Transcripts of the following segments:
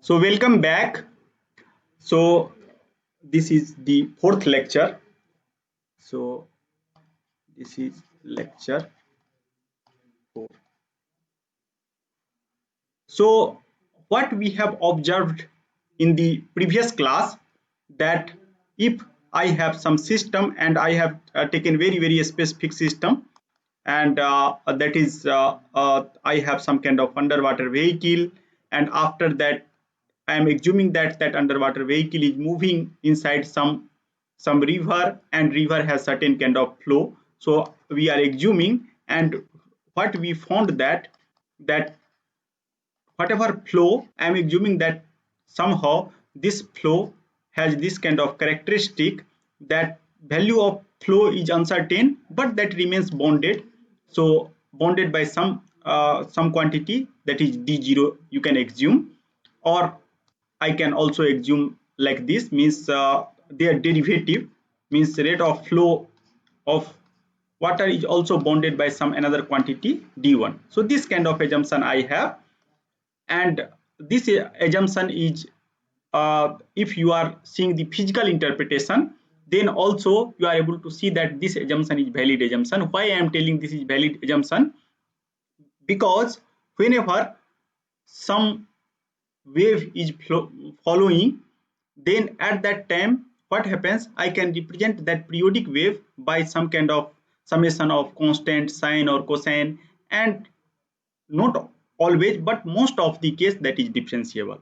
So welcome back. So this is the fourth lecture. So this is lecture 4. So what we have observed in the previous class, that if I have some system and I have taken very specific system, and that is I have some kind of underwater vehicle, and after that I am assuming that that underwater vehicle is moving inside some river, and river has certain kind of flow. So we are assuming, and what we found that whatever flow, I am assuming that somehow this flow has this kind of characteristic, that value of flow is uncertain but that remains bounded. So bounded by some quantity, that is d0 you can assume, or I can also assume like this, means their derivative, means rate of flow of water is also bounded by some another quantity d1. So this kind of assumption I have, and this assumption is, if you are seeing the physical interpretation, then also you are able to see that this assumption is valid assumption. Why I am telling this is valid assumption? Because whenever some wave is following, then at that time what happens, I can represent that periodic wave by some kind of summation of constant sine or cosine, and not always but most of the case that is differentiable,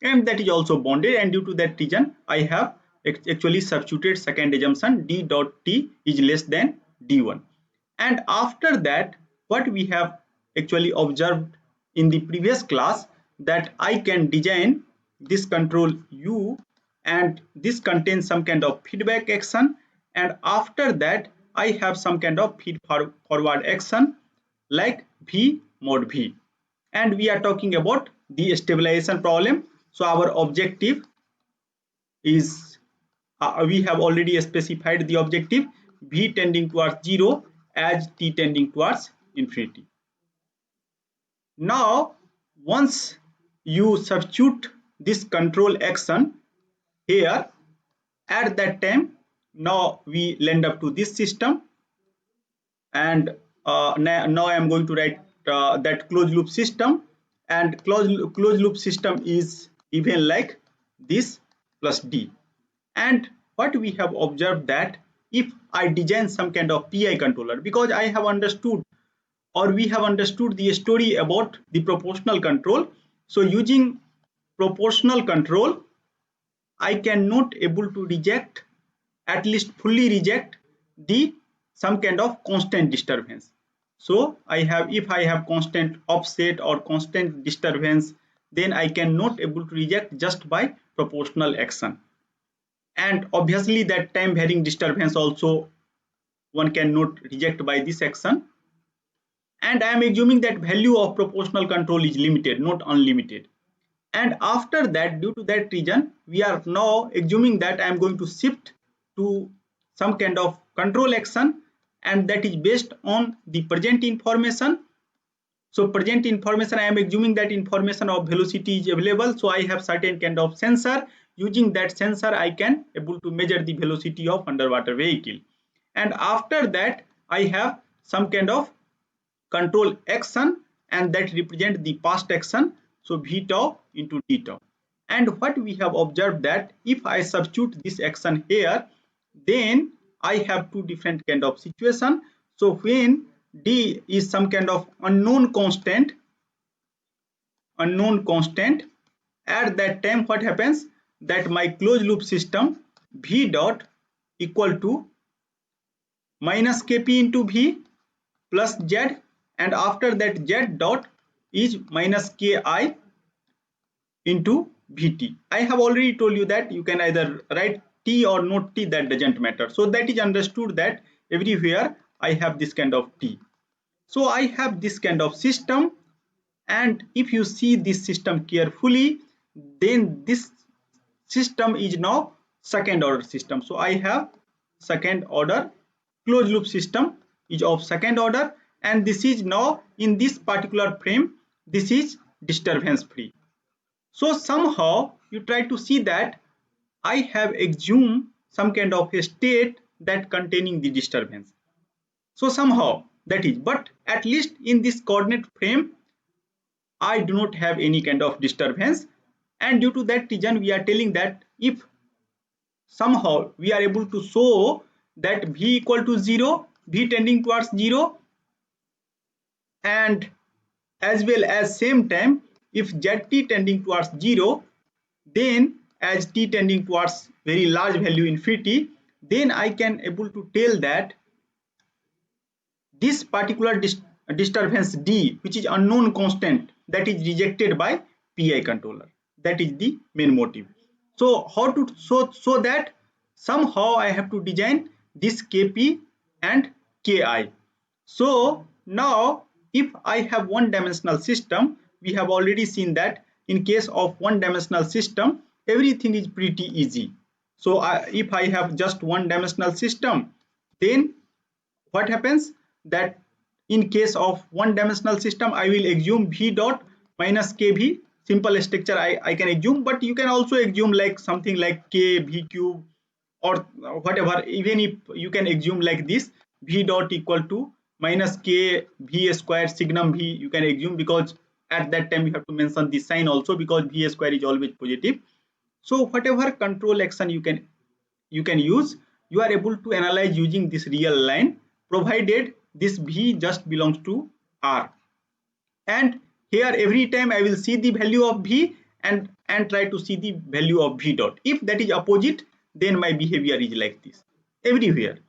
and that is also bounded, and due to that reason I have actually substituted second assumption, d dot t is less than d1. And after that, what we have actually observed in the previous class, that I can design this control u, and this contains some kind of feedback action, and after that I have some kind of feed forward action like v mod v, and we are talking about the stabilization problem. So our objective is, we have already specified the objective, v tending towards 0 as t tending towards infinity. Now once you substitute this control action here, at that time, now we land up to this system, and now I am going to write that closed loop system, and closed loop system is even like this plus d. And what we have observed, that if I design some kind of PI controller, because I have understood, or we have understood the story about the proportional control. So using proportional control, I cannot able to reject, at least fully reject, the some kind of constant disturbance. So I have, if I have constant offset or constant disturbance, then I cannot able to reject just by proportional action. And obviously that time varying disturbance also one cannot reject by this action. And I am assuming that value of proportional control is limited, not unlimited. And after that, due to that reason, we are now assuming that I am going to shift to some kind of control action, and that is based on the present information. So present information, I am assuming that information of velocity is available. So I have certain kind of sensor. Using that sensor, I can able to measure the velocity of underwater vehicle. And after that, I have some kind of control action, and that represent the past action, so v tau into d tau. And what we have observed, that if I substitute this action here, then I have two different kind of situation. So when d is some kind of unknown constant, at that time what happens, that my closed loop system v dot equal to minus kp into v plus z, and after that z dot is minus ki into vt. I have already told you that you can either write t or not t, that doesn't matter. So that is understood that everywhere I have this kind of t. So I have this kind of system, and if you see this system carefully, then this system is now second order system. So I have second order closed loop system is of second order, and this is now in this particular frame, this is disturbance free. So somehow you try to see that I have assumed some kind of a state that containing the disturbance. So somehow that is, but at least in this coordinate frame, I do not have any kind of disturbance. And due to that reason, we are telling that if somehow we are able to show that v equal to 0, v tending towards 0, and as well as same time if zt tending towards 0, then as t tending towards very large value infinity, then I can able to tell that this particular disturbance d, which is unknown constant, that is rejected by pi controller. That is the main motive. So how to so that somehow I have to design this kp and ki. So now if I have one dimensional system, we have already seen that in case of one dimensional system, everything is pretty easy. So if I have just one dimensional system, then what happens that in case of one dimensional system, I will assume v dot minus kv, simple structure I can assume, but you can also assume like something like k v cube or whatever. Even if you can assume like this, v dot equal to minus k v square signum v, you can assume, because at that time you have to mention the sign also, because v square is always positive. So whatever control action you can use, you are able to analyze using this real line, provided this v just belongs to R. And here every time I will see the value of v and try to see the value of v dot. If that is opposite, then my behavior is like this everywhere.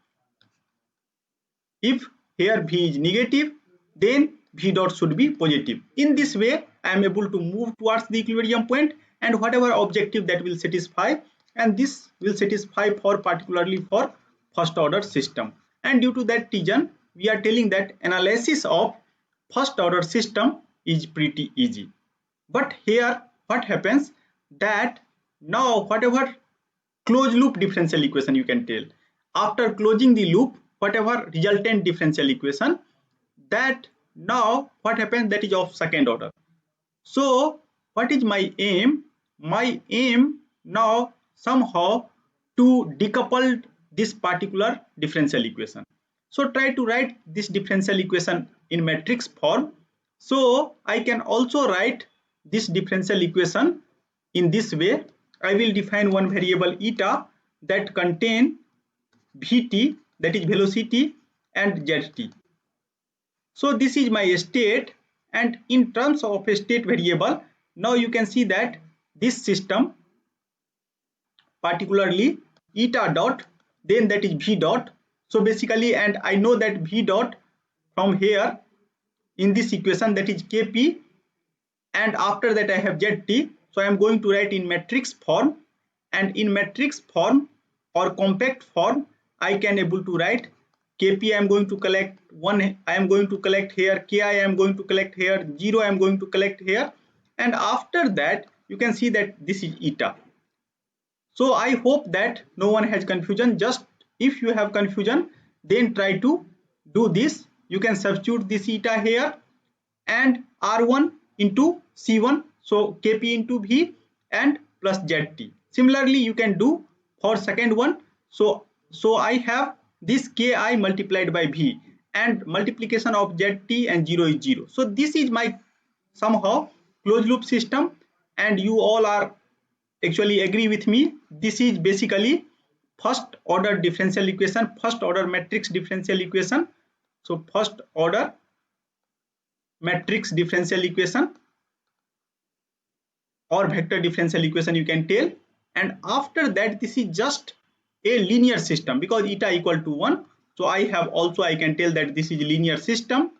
If here v is negative, then v dot should be positive. In this way, I am able to move towards the equilibrium point and whatever objective that will satisfy, and this will satisfy for particularly for first order system. And due to that reason, we are telling that analysis of first order system is pretty easy. But here what happens that now whatever closed loop differential equation you can tell, after closing the loop, whatever resultant differential equation, that now what happens, that is of second order. So what is my aim? My aim now somehow to decouple this particular differential equation. So try to write this differential equation in matrix form. So I can also write this differential equation in this way. I will define one variable eta that contain vt, that is velocity, and zt. So this is my state, and in terms of a state variable, now you can see that this system, particularly eta dot, then that is v dot. So basically, and I know that v dot from here in this equation, that is kp, and after that I have zt. So I am going to write in matrix form, and in matrix form or compact form I can able to write kp I am going to collect 1, I am going to collect here, ki I am going to collect here, 0 I am going to collect here, and after that you can see that this is eta. So I hope that no one has confusion. Just if you have confusion, then try to do this. You can substitute this eta here and R1 into C1, so Kp into V and plus Zt. Similarly, you can do for second one. So I have this Ki multiplied by V, and multiplication of Zt and 0 is 0. So this is my somehow closed loop system, and you all are actually agree with me. This is basically first order differential equation, first order matrix differential equation. So first order matrix differential equation or vector differential equation you can tell, and after that this is just a linear system because eta equal to 1. So I have also, I can tell that this is linear system.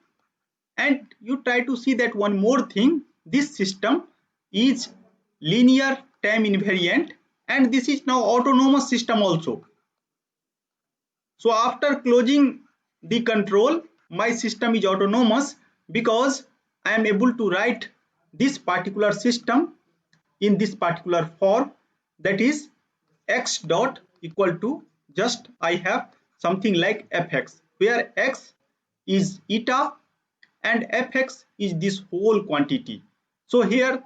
And you try to see that one more thing, this system is linear time invariant, and this is now autonomous system also. So after closing the control, my system is autonomous because I am able to write this particular system in this particular form, that is x dot equal to, just I have something like fx, where x is eta and fx is this whole quantity. So here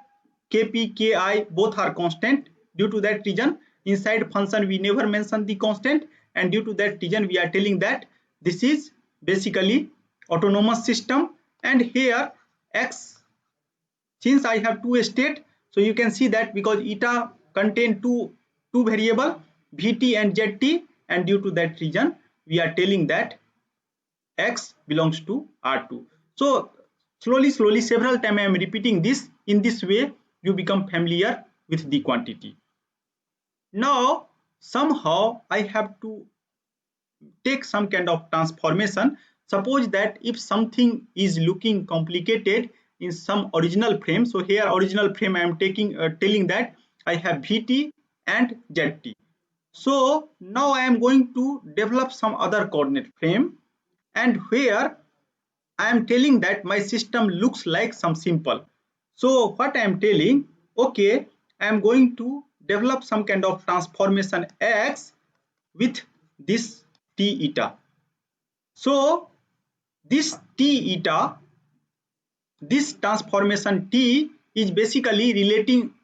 Kp, Ki both are constant. Due to that reason, inside function we never mention the constant, and due to that reason we are telling that this is basically autonomous system. And here x, since I have two state, so you can see that because eta contain two variable vt and zt, and due to that reason we are telling that x belongs to R2. So slowly several times I am repeating this. In this way you become familiar with the quantity. Now somehow I have to take some kind of transformation. Suppose that if something is looking complicated in some original frame, so here original frame I am taking telling that I have vt and zt. So now I am going to develop some other coordinate frame, and where I am telling that my system looks like some simple. So what I am telling, okay, I am going to develop some kind of transformation x with this t eta. So this t eta, this transformation t is basically relating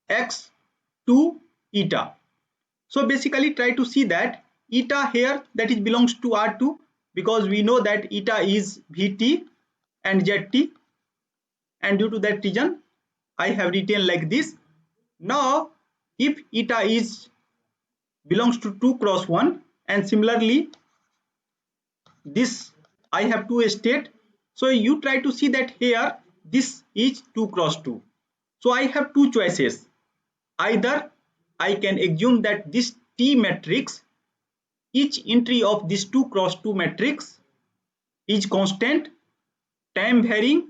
x to eta. So basically try to see that eta here, that is belongs to R2, because we know that eta is Vt and Zt, and due to that reason I have written like this. Now if eta is belongs to 2 cross 1, and similarly this I have two state, so you try to see that here this is 2 cross 2. So I have two choices. Either I can assume that this T matrix, each entry of this 2 cross 2 matrix is constant, time varying,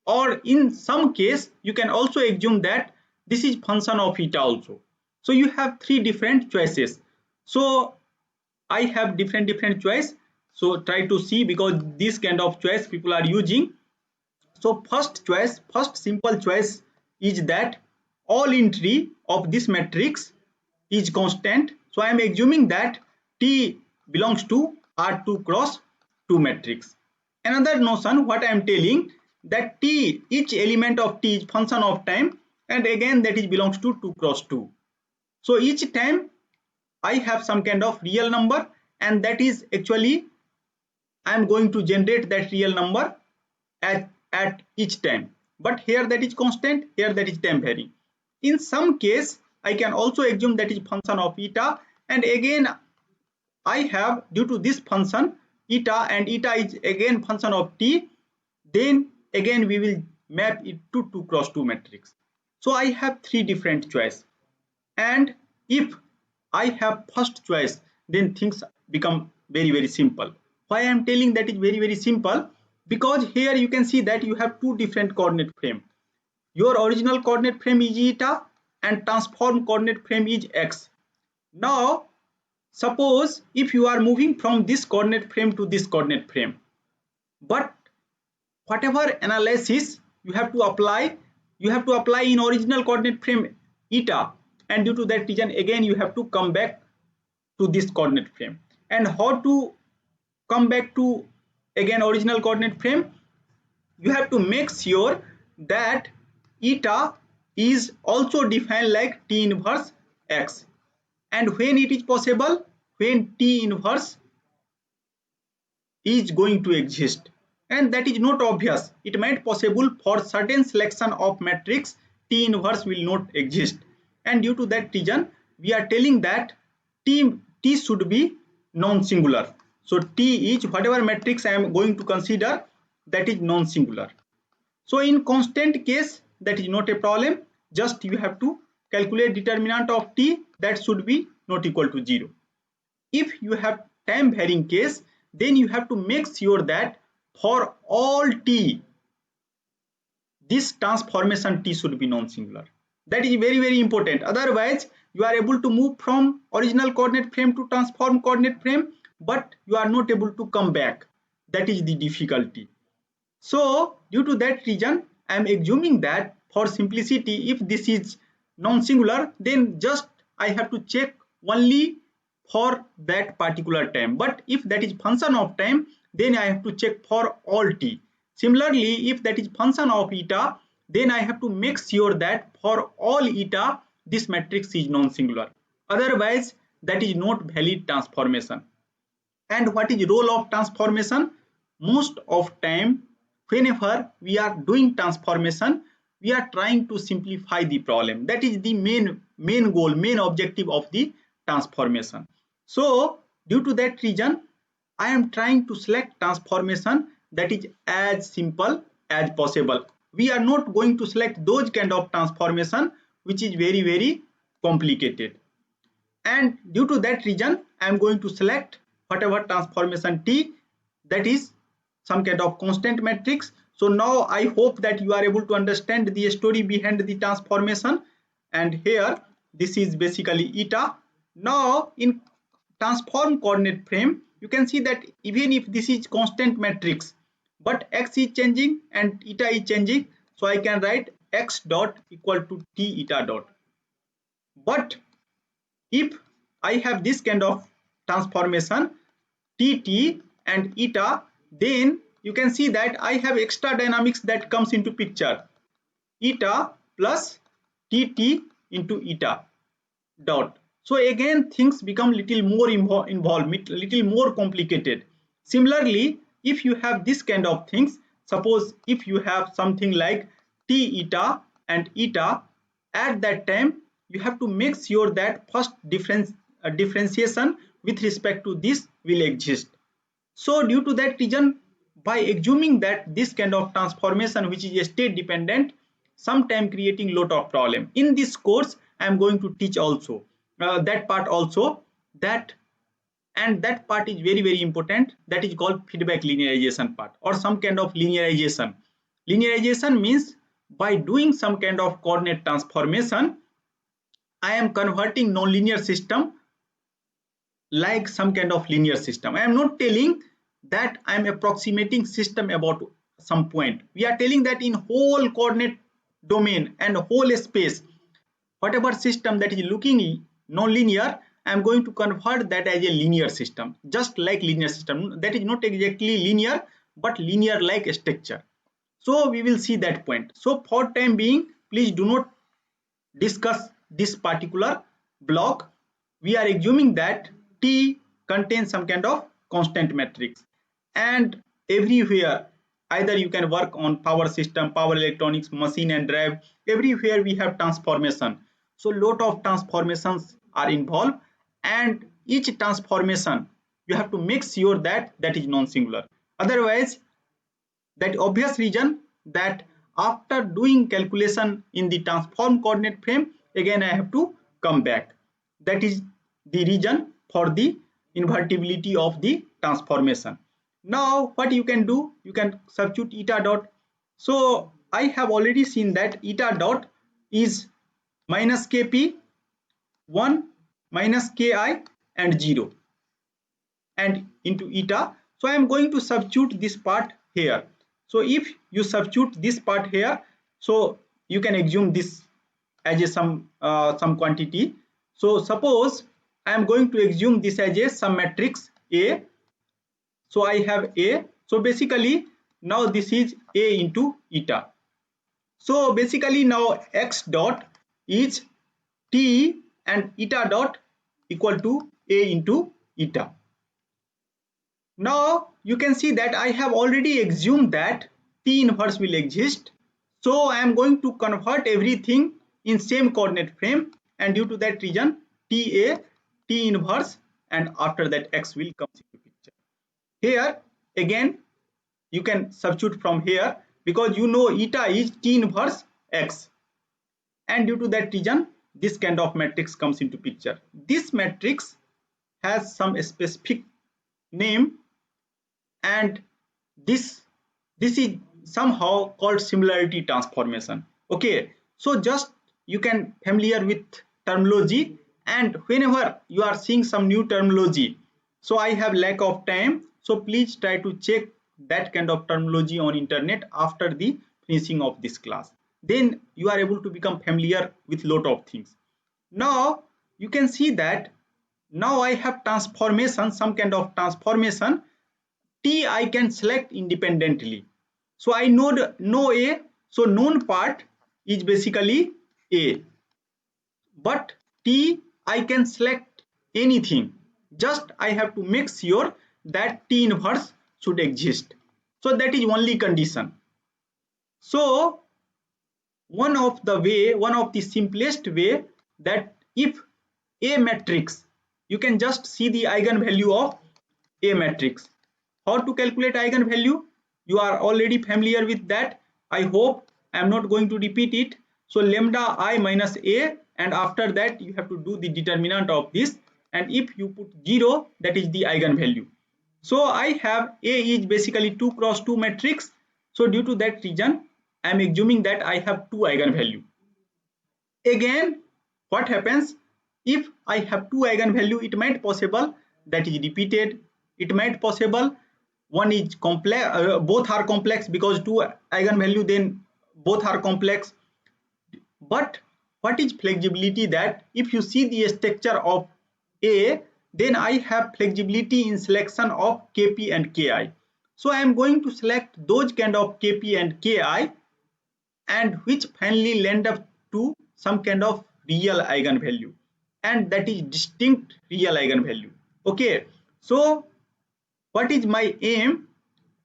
or in some case you can also assume that this is function of eta also. So you have three different choices. So I have different choice. So try to see, because this kind of choice people are using. So first choice, first simple choice is that all entry of this matrix is constant. So I am assuming that T belongs to R2 cross 2 matrix. Another notion what I am telling, that T, each element of T is function of time, and again that is belongs to 2 cross 2. So each time I have some kind of real number, and that is actually I am going to generate that real number at each time. But here that is constant, here that is time varying. In some case I can also assume that is function of eta, and again I have, due to this function eta, and eta is again function of t, then again we will map it to 2 cross 2 matrix. So I have three different choice, and if I have first choice, then things become very simple. Why I am telling that is very simple? Because here you can see that you have two different coordinate frame. Your original coordinate frame is eta, and transformed coordinate frame is x. Now suppose if you are moving from this coordinate frame to this coordinate frame, but whatever analysis you have to apply in original coordinate frame eta, and due to that reason again you have to come back to this coordinate frame. And how to come back to again original coordinate frame? You have to make sure that eta is also defined like T inverse x. And when it is possible, when T inverse is going to exist, and that is not obvious, it might possible for certain selection of matrix T inverse will not exist, and due to that reason we are telling that T should be non-singular. So T is whatever matrix I am going to consider, that is non-singular. So in constant case that is not a problem, just you have to calculate determinant of T, that should be not equal to 0. If you have time varying case, then you have to make sure that for all T, this transformation T should be non-singular. That is very important. Otherwise you are able to move from original coordinate frame to transform coordinate frame, but you are not able to come back. That is the difficulty. So due to that reason I am assuming that for simplicity, if this is non-singular, then just I have to check only for that particular time. But if that is function of time, then I have to check for all T. Similarly, if that is function of eta, then I have to make sure that for all eta this matrix is non-singular. Otherwise, that is not valid transformation. And what is role of transformation? Most of time, whenever we are doing transformation, we are trying to simplify the problem. That is the main goal, main objective of the transformation. So due to that reason, I am trying to select transformation that is as simple as possible. We are not going to select those kind of transformation which is very complicated. And due to that reason, I am going to select whatever transformation T, that is some kind of constant matrix. So now I hope that you are able to understand the story behind the transformation. And here this is basically eta. Now in transform coordinate frame, you can see that even if this is constant matrix, but x is changing and eta is changing, so I can write x dot equal to t eta dot. But if I have this kind of transformation tt and eta, then you can see that I have extra dynamics that comes into picture, eta plus tt into eta dot. So again things become little more involved, little more complicated. Similarly, if you have this kind of things, suppose if you have something like t eta and eta, at that time you have to make sure that first differentiation with respect to this will exist. So due to that reason, by assuming that this kind of transformation which is state dependent, sometime creating lot of problem. In this course I am going to teach also that part also, that and that part is very important, that is called feedback linearization part or some kind of linearization. Linearization means by doing some kind of coordinate transformation, I am converting nonlinear system like some kind of linear system. I am not telling that I am approximating system about some point. We are telling that in whole coordinate domain and whole space, whatever system that is looking non-linear, I am going to convert that as a linear system, just like linear system. That is not exactly linear, but linear like structure. So we will see that point. So for time being, please do not discuss this particular block. We are assuming that T contains some kind of constant matrix, and everywhere either you can work on power system, power electronics, machine and drive, everywhere we have transformation. So lot of transformations are involved, and each transformation you have to make sure that that is non-singular. Otherwise, that obvious reason that after doing calculation in the transform coordinate frame, again I have to come back. That is the reason for the invertibility of the transformation. Now what you can do, you can substitute eta dot. So I have already seen that eta dot is minus kp, 1 minus ki and 0 and into eta. So I am going to substitute this part here. So if you substitute this part here, so you can assume this as a some quantity. So suppose I am going to assume this as a some matrix A. So I have A. So basically now this is A into eta. So basically now x dot is t and eta dot equal to A into eta. Now you can see that I have already assumed that T inverse will exist. So I am going to convert everything in same coordinate frame, and due to that reason TA, T inverse, and after that x will come into picture. Here again you can substitute from here because you know eta is T inverse x, and due to that reason this kind of matrix comes into picture. This matrix has some specific name, and this is somehow called similarity transformation. Okay, so just you can familiar with terminology, and whenever you are seeing some new terminology, so I have lack of time, so please try to check that kind of terminology on internet after the finishing of this class, then you are able to become familiar with lot of things. Now you can see that now I have transformation, some kind of transformation T I can select independently. So I know A, So known part is basically A, but T I can select anything. Just I have to make sure that T inverse should exist. So that is only condition. So one of the simplest way, that if A matrix, you can just see the eigenvalue of A matrix. How to calculate eigenvalue? You are already familiar with that. I hope I am not going to repeat it. So lambda I minus A, and after that you have to do the determinant of this, and if you put 0, that is the eigenvalue. So I have A is basically 2 cross 2 matrix. So due to that reason, I am assuming that I have 2 eigenvalue. Again, what happens if I have 2 eigenvalue? It might possible that is repeated. It might possible one is complex, both are complex, because 2 eigenvalue, then both are complex. But what is flexibility? That if you see the structure of A, then I have flexibility in selection of Kp and Ki. So I am going to select those kind of Kp and Ki, and which finally land up to some kind of real eigenvalue, and that is distinct real eigenvalue. Okay, so what is my aim?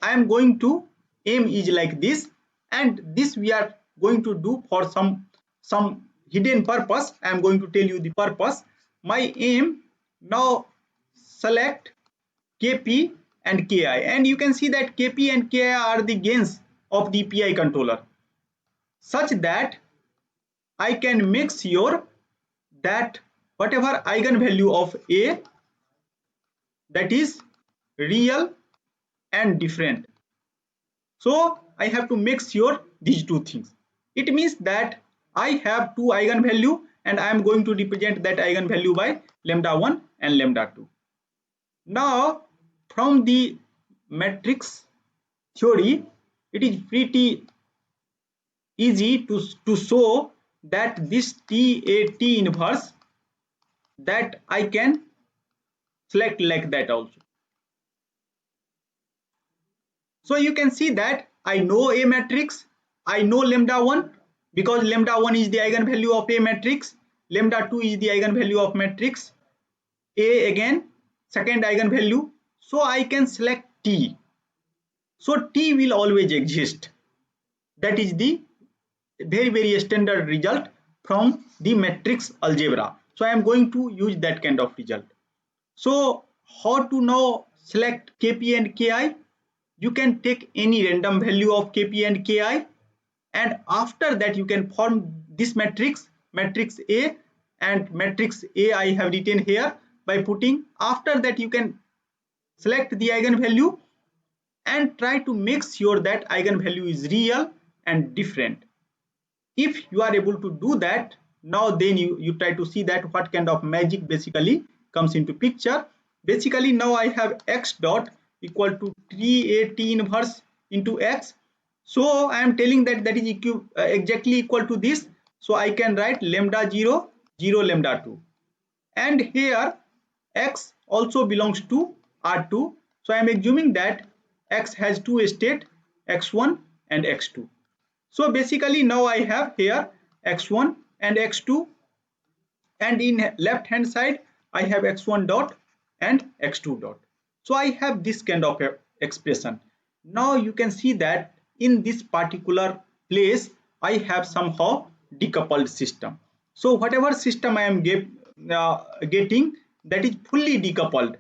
I am going to aim is like this, and this we are going to do for some hidden purpose. I am going to tell you the purpose. My aim, now select Kp and Ki, and you can see that Kp and Ki are the gains of the PI controller, such that I can make sure that whatever eigenvalue of A, that is real and different. So I have to make sure these two things. It means that I have two eigenvalue, and I am going to represent that eigenvalue by lambda 1 and lambda 2. Now from the matrix theory, it is pretty easy to show that this T inverse, that I can select like that also. So you can see that I know A matrix, I know lambda 1, because lambda 1 is the eigenvalue of A matrix, lambda 2 is the eigenvalue of matrix A, again second eigenvalue. So I can select T. So T will always exist. That is the very standard result from the matrix algebra. So I am going to use that kind of result. So how to now select Kp and Ki? You can take any random value of Kp and Ki, and after that you can form this matrix, matrix A, and matrix A I have written here by putting. After that you can select the eigenvalue and try to make sure that eigenvalue is real and different. If you are able to do that, now then you try to see that what kind of magic basically comes into picture. Basically now I have x dot equal to 3at inverse into x. So I am telling that that is exactly equal to this. So I can write lambda 0 0 lambda 2, and here x also belongs to R2. So I am assuming that x has two states, x1 and x2. So basically now I have here x1 and x2, and in left hand side I have x1 dot and x2 dot. So I have this kind of expression. Now you can see that in this particular place I have somehow decoupled system. So whatever system I am getting, that is fully decoupled,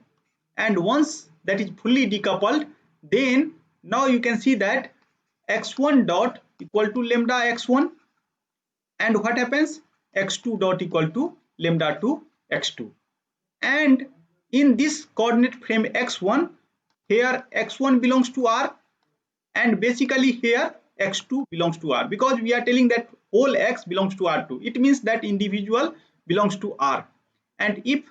and once that is fully decoupled, then now you can see that x1 dot equal to lambda x1, and what happens, x2 dot equal to lambda 2 x2, and in this coordinate frame x1, here x1 belongs to R, and basically here x2 belongs to R, because we are telling that whole x belongs to R2. It means that individual belongs to R, and if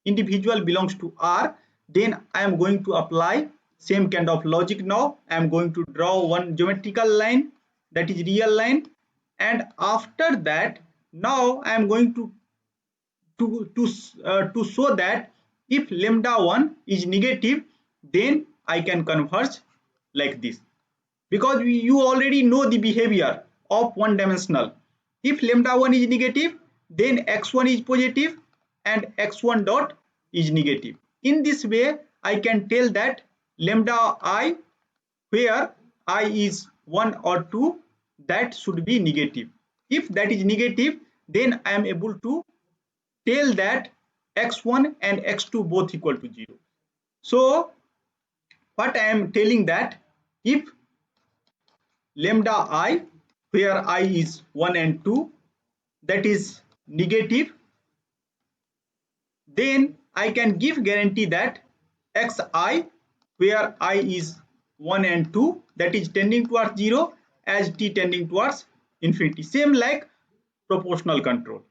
individual belongs to R, then I am going to apply same kind of logic. Now I am going to draw one geometrical line, that is real line, and after that now I am going to show that if lambda 1 is negative, then I can converge like this. because you already know the behavior of one dimensional. If lambda 1 is negative, then x1 is positive and x1 dot is negative. In this way, I can tell that lambda I, where I is 1 or 2, that should be negative. If that is negative, then I am able to tell that x1 and x2 both equal to 0. So what I am telling that if lambda I, where I is 1 and 2, that is negative, then I can give guarantee that xi, where I is 1 and 2, that is tending towards 0 as t tending towards infinity, same like proportional control.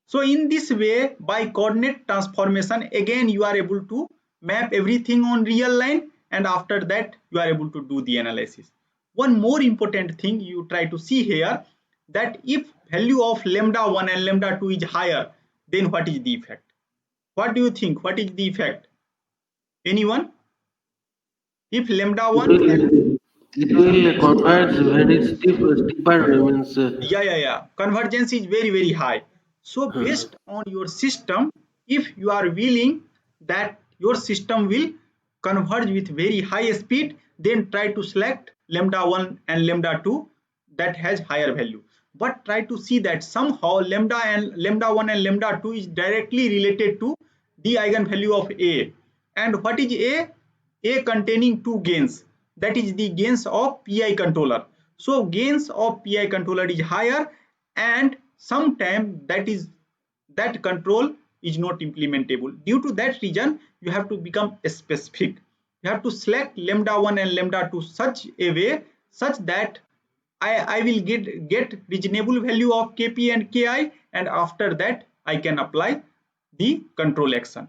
So in this way, by coordinate transformation, again you are able to map everything on real line, and after that you are able to do the analysis. One more important thing you try to see here, that if value of lambda 1 and lambda 2 is higher, then what is the effect? What do you think? What is the effect? Anyone? If lambda 1 and It will converge very steeper means. yeah, convergence is very high. So Uh, based on your system, if you are willing that your system will converge with very high speed, then try to select lambda 1 and lambda 2 that has higher value. But try to see that somehow lambda 1 and lambda 2 is directly related to the eigenvalue of a. And what is a? A containing two gains, that is the gains of PI controller. So gains of PI controller is higher, and sometimes that control is not implementable. Due to that reason, you have to become specific. You have to select lambda 1 and lambda 2 such a way such that I will get reasonable value of Kp and Ki, and after that I can apply the control action.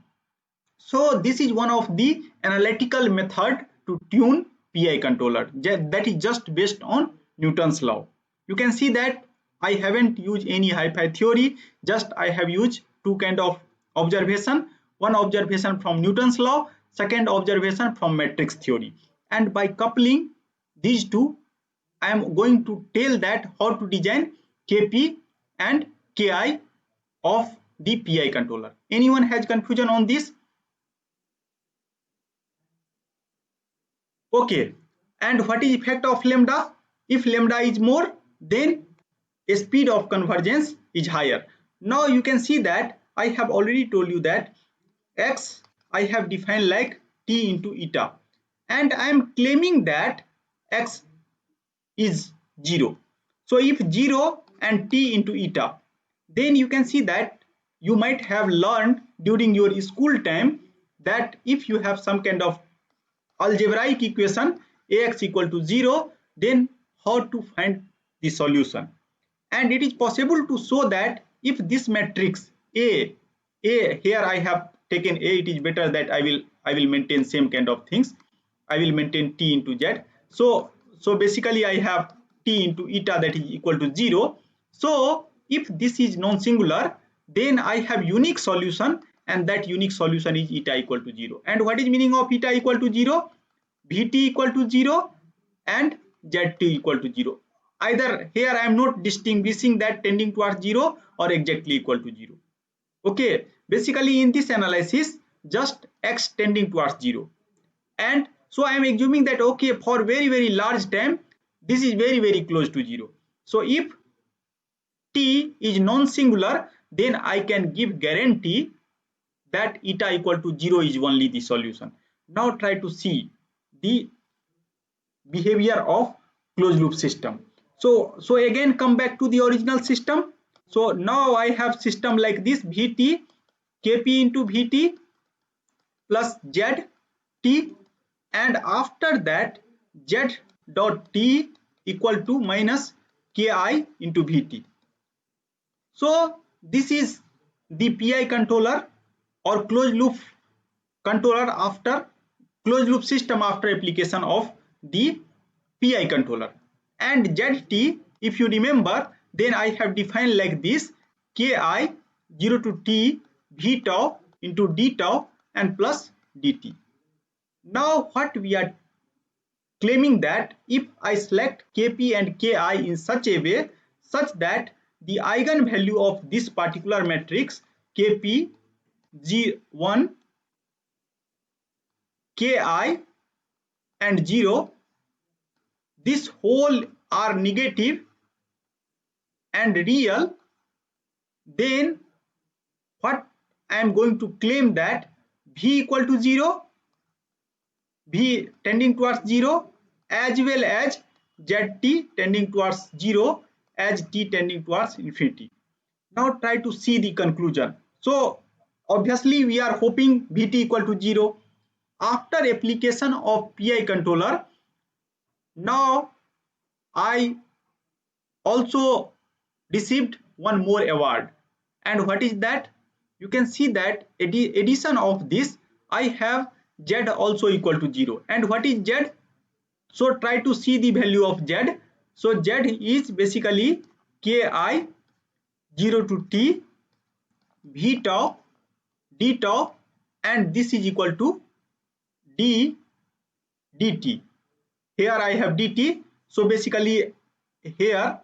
So this is one of the analytical method to tune PI controller, that is just based on Newton's law. You can see that I haven't used any hi-fi theory, just I have used two kind of observation, one observation from Newton's law, second observation from matrix theory, and by coupling these two I am going to tell that how to design Kp and Ki of the PI controller. Anyone has confusion on this? Okay, and what is effect of lambda? If lambda is more, then speed of convergence is higher. Now you can see that I have already told you that x I have defined like t into eta, and I am claiming that x is 0. So if 0 and t into eta, then you can see that you might have learned during your school time that if you have some kind of algebraic equation ax equal to 0, then how to find the solution. And it is possible to show that if this matrix a here I have taken a, it is better that I will maintain same kind of things. I will maintain t into z. So basically I have t into eta that is equal to 0. So if this is non-singular, then I have unique solution, and that unique solution is eta equal to 0. And what is meaning of eta equal to 0? Vt equal to 0 and zt equal to 0. Either here I am not distinguishing that tending towards 0 or exactly equal to 0. Okay, basically in this analysis just x tending towards 0, and so I am assuming that okay, for very large time this is very close to 0. So if t is non-singular, then I can give guarantee that eta equal to 0 is only the solution. Now try to see the behavior of closed loop system. So again come back to the original system. So now I have system like this: Vt Kp into Vt plus Zt, and after that Z dot T equal to minus Ki into Vt. So this is the PI controller or closed loop controller after closed loop system after application of the PI controller. And ZT, if you remember, then I have defined like this: Ki 0 to T V tau into d tau and plus dt. Now what we are claiming that if I select Kp and Ki in such a way such that the eigenvalue of this particular matrix Kp G1 Ki and 0, this whole are negative and real, then what I am going to claim that V equal to 0, V tending towards 0, as well as Zt tending towards 0 as t tending towards infinity. Now try to see the conclusion. So obviously we are hoping Vt equal to 0. After application of PI controller, now I also received one more award. And what is that? You can see that addition of this, I have Z also equal to 0. And what is Z? So try to see the value of Z. So Z is basically Ki 0 to t V tau d tau, and this is equal to d dt. Here I have dt. So basically here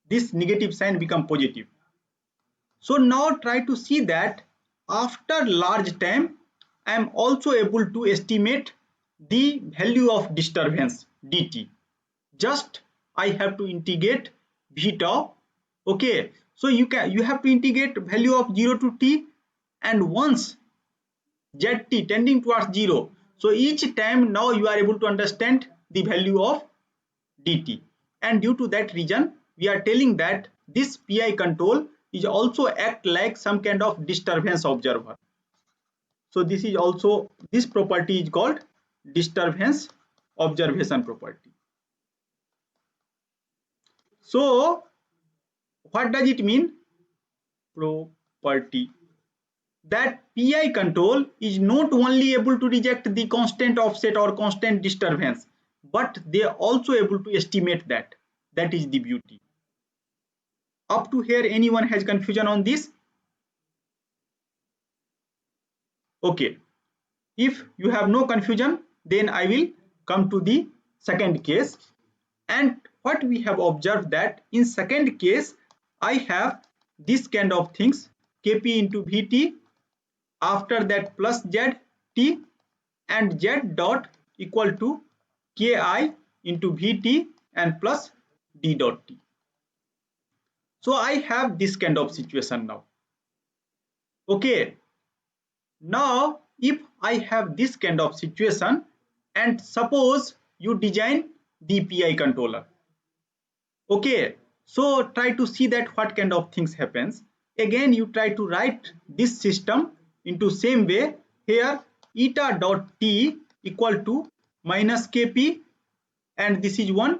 this negative sign become positive. So now try to see that after large time I am also able to estimate the value of disturbance dt. Just I have to integrate v tau. Okay, so you have to integrate value of 0 to t, and once zt tending towards 0, so each time now you are able to understand the value of dt, and due to that reason we are telling that this PI control is also act like some kind of disturbance observer. So this is also, this property is called disturbance observation property. So what does it mean? Property that PI control is not only able to reject the constant offset or constant disturbance, but they are also able to estimate that. That is the beauty. Up to here, anyone has confusion on this? Okay, if you have no confusion, then I will come to the second case. And what we have observed that in second case I have this kind of things, Kp into Vt, after that plus Zt, and Z dot equal to Ki into Vt and plus d dot t. So I have this kind of situation now. Okay, now if I have this kind of situation, and suppose you design the PI controller. Okay, so try to see that what kind of things happens. Again you try to write this system into same way. Here eta dot t equal to minus Kp, and this is 1,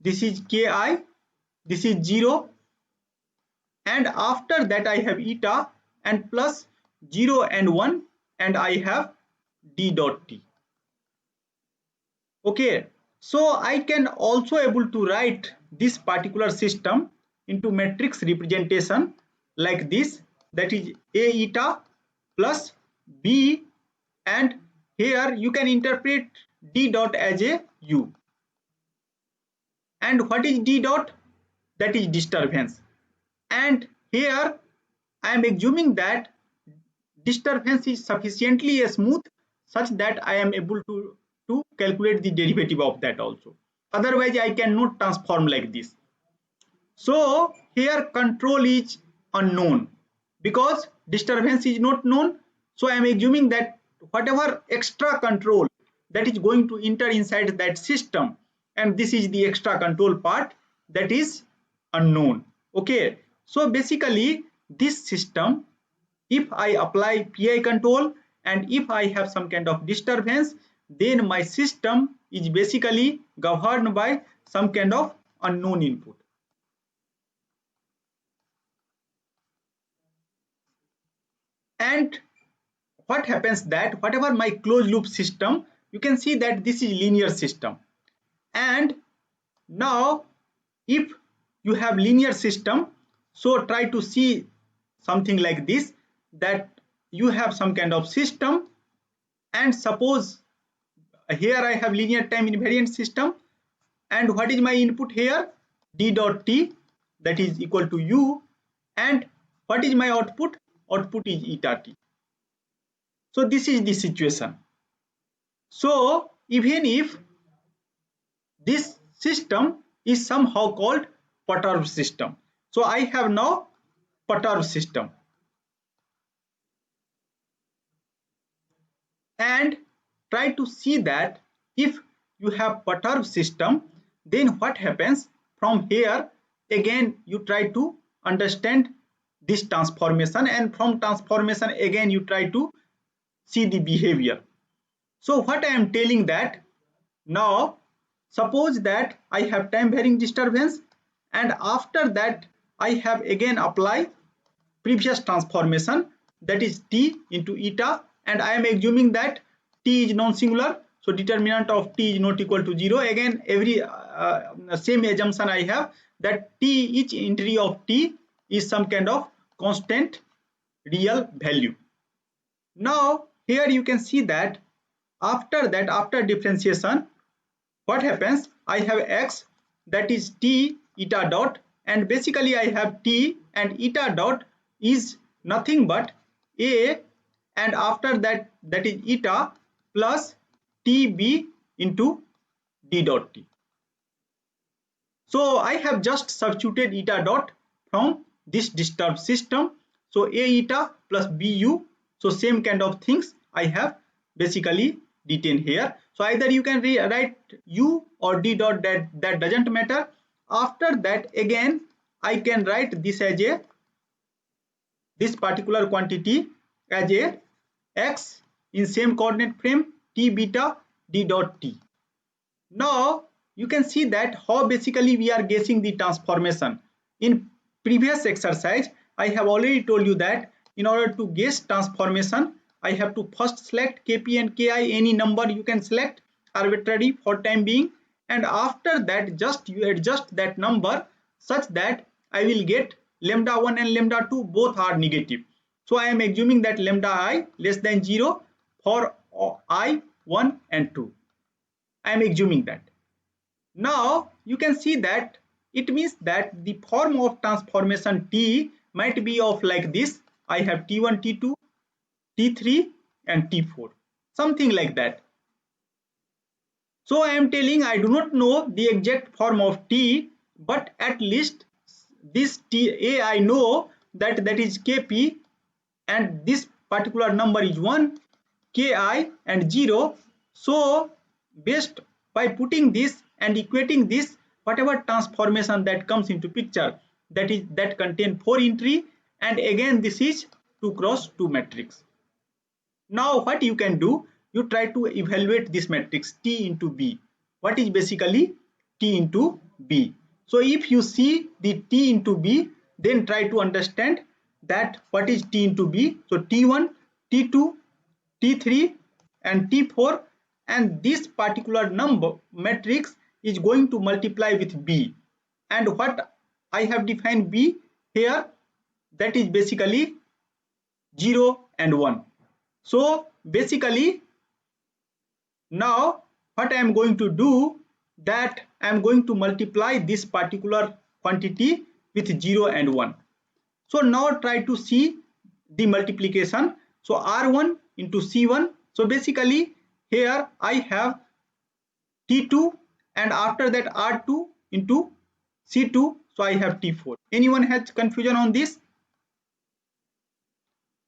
this is Ki, this is 0, and after that I have eta and plus 0 and 1, and I have d dot t. Okay, so I can also able to write this particular system into matrix representation like this, that is a eta plus b, and here you can interpret d dot as a u. And what is d dot? That is disturbance. And here I am assuming that disturbance is sufficiently smooth such that I am able to calculate the derivative of that also. Otherwise I cannot transform like this. So here control is unknown because disturbance is not known. So I am assuming that whatever extra control that is going to enter inside that system, and this is the extra control part, that is unknown. Okay, so basically this system, if I apply PI control and if I have some kind of disturbance, then my system is basically governed by some kind of unknown input. And what happens that whatever my closed loop system, you can see that this is linear system. And now if you have linear system, so try to see something like this, that you have some kind of system, and suppose here I have linear time invariant system, and what is my input here? D dot t, that is equal to u, and what is my output? Output is eta t. So this is the situation. So even if this system is somehow called perturbed system, so I have now perturbed system, and try to see that if you have perturbed system, then what happens from here. Again you try to understand this transformation, and from transformation again you try to see the behavior. So what I am telling that, now suppose that I have time varying disturbance, and after that I have again apply previous transformation, that is t into eta, and I am assuming that t is non-singular, so determinant of t is not equal to 0. Again every same assumption I have, that t, each entry of t is some kind of constant real value. Now here you can see that after differentiation, what happens? I have x, that is t eta dot, and basically I have t, and eta dot is nothing but a, and after that, that is eta plus tb into d dot t. So I have just substituted eta dot from this disturbed system. So a eta plus bu, so same kind of things I have basically written here. So either you can write u or d dot, that doesn't matter. After that again I can write this as a, this particular quantity as a x in same coordinate frame t beta d dot t. Now you can see that how basically we are guessing the transformation. In previous exercise I have already told you that in order to guess transformation, I have to first select kp and ki, any number you can select arbitrary for time being, and after that just you adjust that number such that I will get lambda 1 and lambda 2 both are negative. So I am assuming that lambda I less than 0 for I 1 and 2. I am assuming that. Now you can see that it means that the form of transformation t might be of like this. I have t1, t2, t3 and t4, something like that. So I am telling I do not know the exact form of t, but at least this t a I know that is kp, and this particular number is 1, ki and 0. So based by putting this and equating this, whatever transformation that comes into picture, that contain 4 entry, and again this is 2 cross 2 matrix. Now what you can do, you try to evaluate this matrix t into b. What is basically t into b? So if you see the t into b, then try to understand that what is t into b. So t1, t2, t3 and t4, and this particular number matrix is going to multiply with b, and what I have defined b here, that is basically 0 and 1. So basically now what I am going to do, that I am going to multiply this particular quantity with 0 and 1. So now try to see the multiplication. So R1 into C1. So basically here I have T2, and after that R2 into C2. So I have T4. Anyone has confusion on this?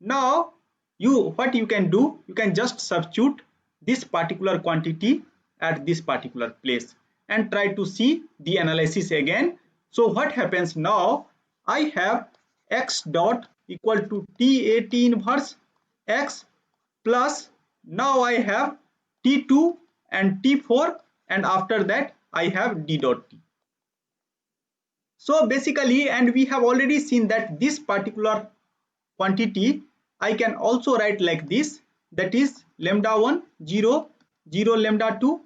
Now what you can do, you can just substitute this particular quantity at this particular place and try to see the analysis again. So what happens now, I have x dot equal to TAT inverse x plus, now I have T2 and T4, and after that I have D dot T. So basically, and we have already seen that this particular quantity I can also write like this, that is lambda 1 0 0 lambda 2,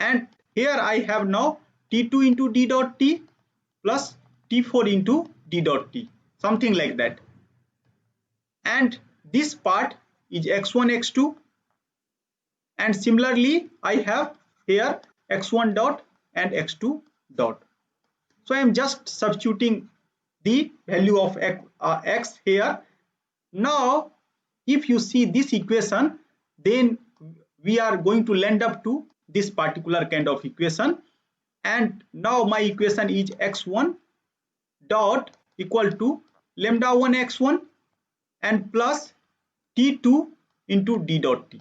and here I have now t2 into d dot t plus t4 into d dot t, something like that, and this part is x1 x2, and similarly I have here x1 dot and x2 dot. So I am just substituting the value of x here. Now if you see this equation, then we are going to land up to this particular kind of equation, and now my equation is x1 dot equal to lambda 1 x1 and plus t2 into d dot t.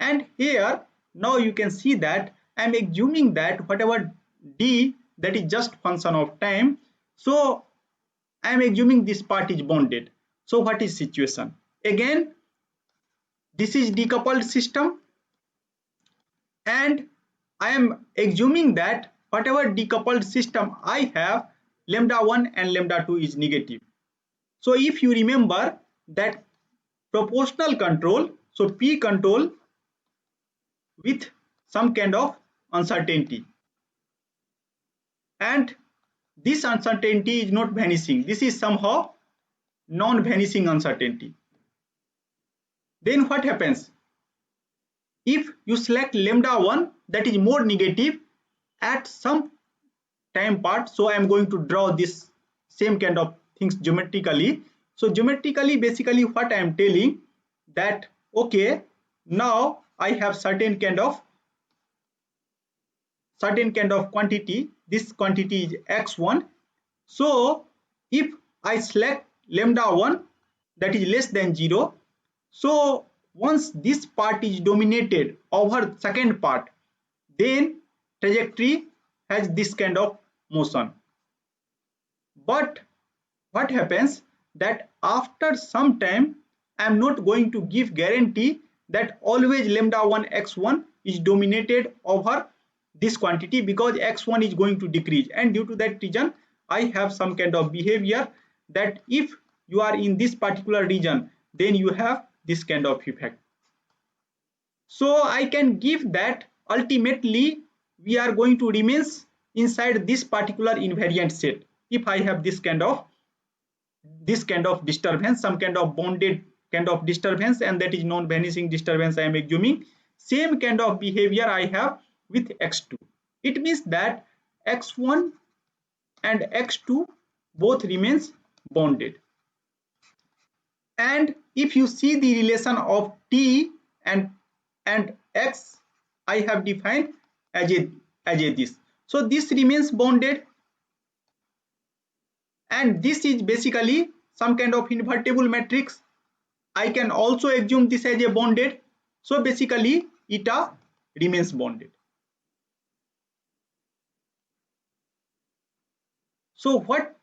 And here now you can see that I am assuming that whatever d, that is just function of time, so I am assuming this part is bounded. So what is situation? Again, this is decoupled system, and I am assuming that whatever decoupled system I have, lambda 1 and lambda 2 is negative. So if you remember that proportional control, so P control with some kind of uncertainty, and this uncertainty is not vanishing, this is somehow non-vanishing uncertainty. Then what happens? If you select lambda 1 that is more negative at some time part, so I am going to draw this same kind of things geometrically. So geometrically basically what I am telling that, okay, now I have certain kind of quantity, this quantity is x1. So if I select lambda 1 that is less than 0, so once this part is dominated over second part, then trajectory has this kind of motion. But what happens that after some time I am not going to give guarantee that always lambda 1 x1 is dominated over this quantity, because x1 is going to decrease, and due to that reason I have some kind of behavior that if you are in this particular region, then you have this kind of effect. So I can give that ultimately we are going to remain inside this particular invariant set if I have this kind of disturbance, some kind of bounded kind of disturbance, and that is non-vanishing disturbance I am assuming. Same kind of behavior I have with x2. It means that x1 and x2 both remains bounded. And if you see the relation of t and x, I have defined as a this. So this remains bounded, and this is basically some kind of invertible matrix. I can also assume this as a bounded. So basically eta remains bounded. So what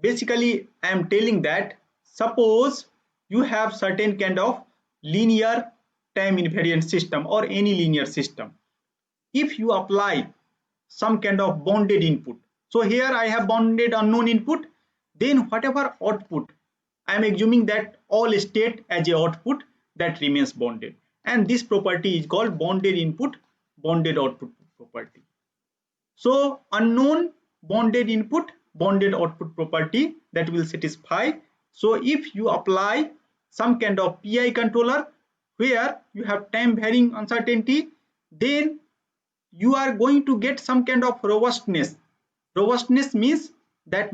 basically I am telling that, suppose you have certain kind of linear time invariant system or any linear system. If you apply some kind of bounded input, so here I have bounded unknown input, then whatever output, I am assuming that all state as a output that remains bounded, and this property is called bounded input bounded output property. So unknown bounded input bounded output property that will satisfy. So if you apply some kind of PI controller where you have time varying uncertainty, then you are going to get some kind of robustness. Robustness means that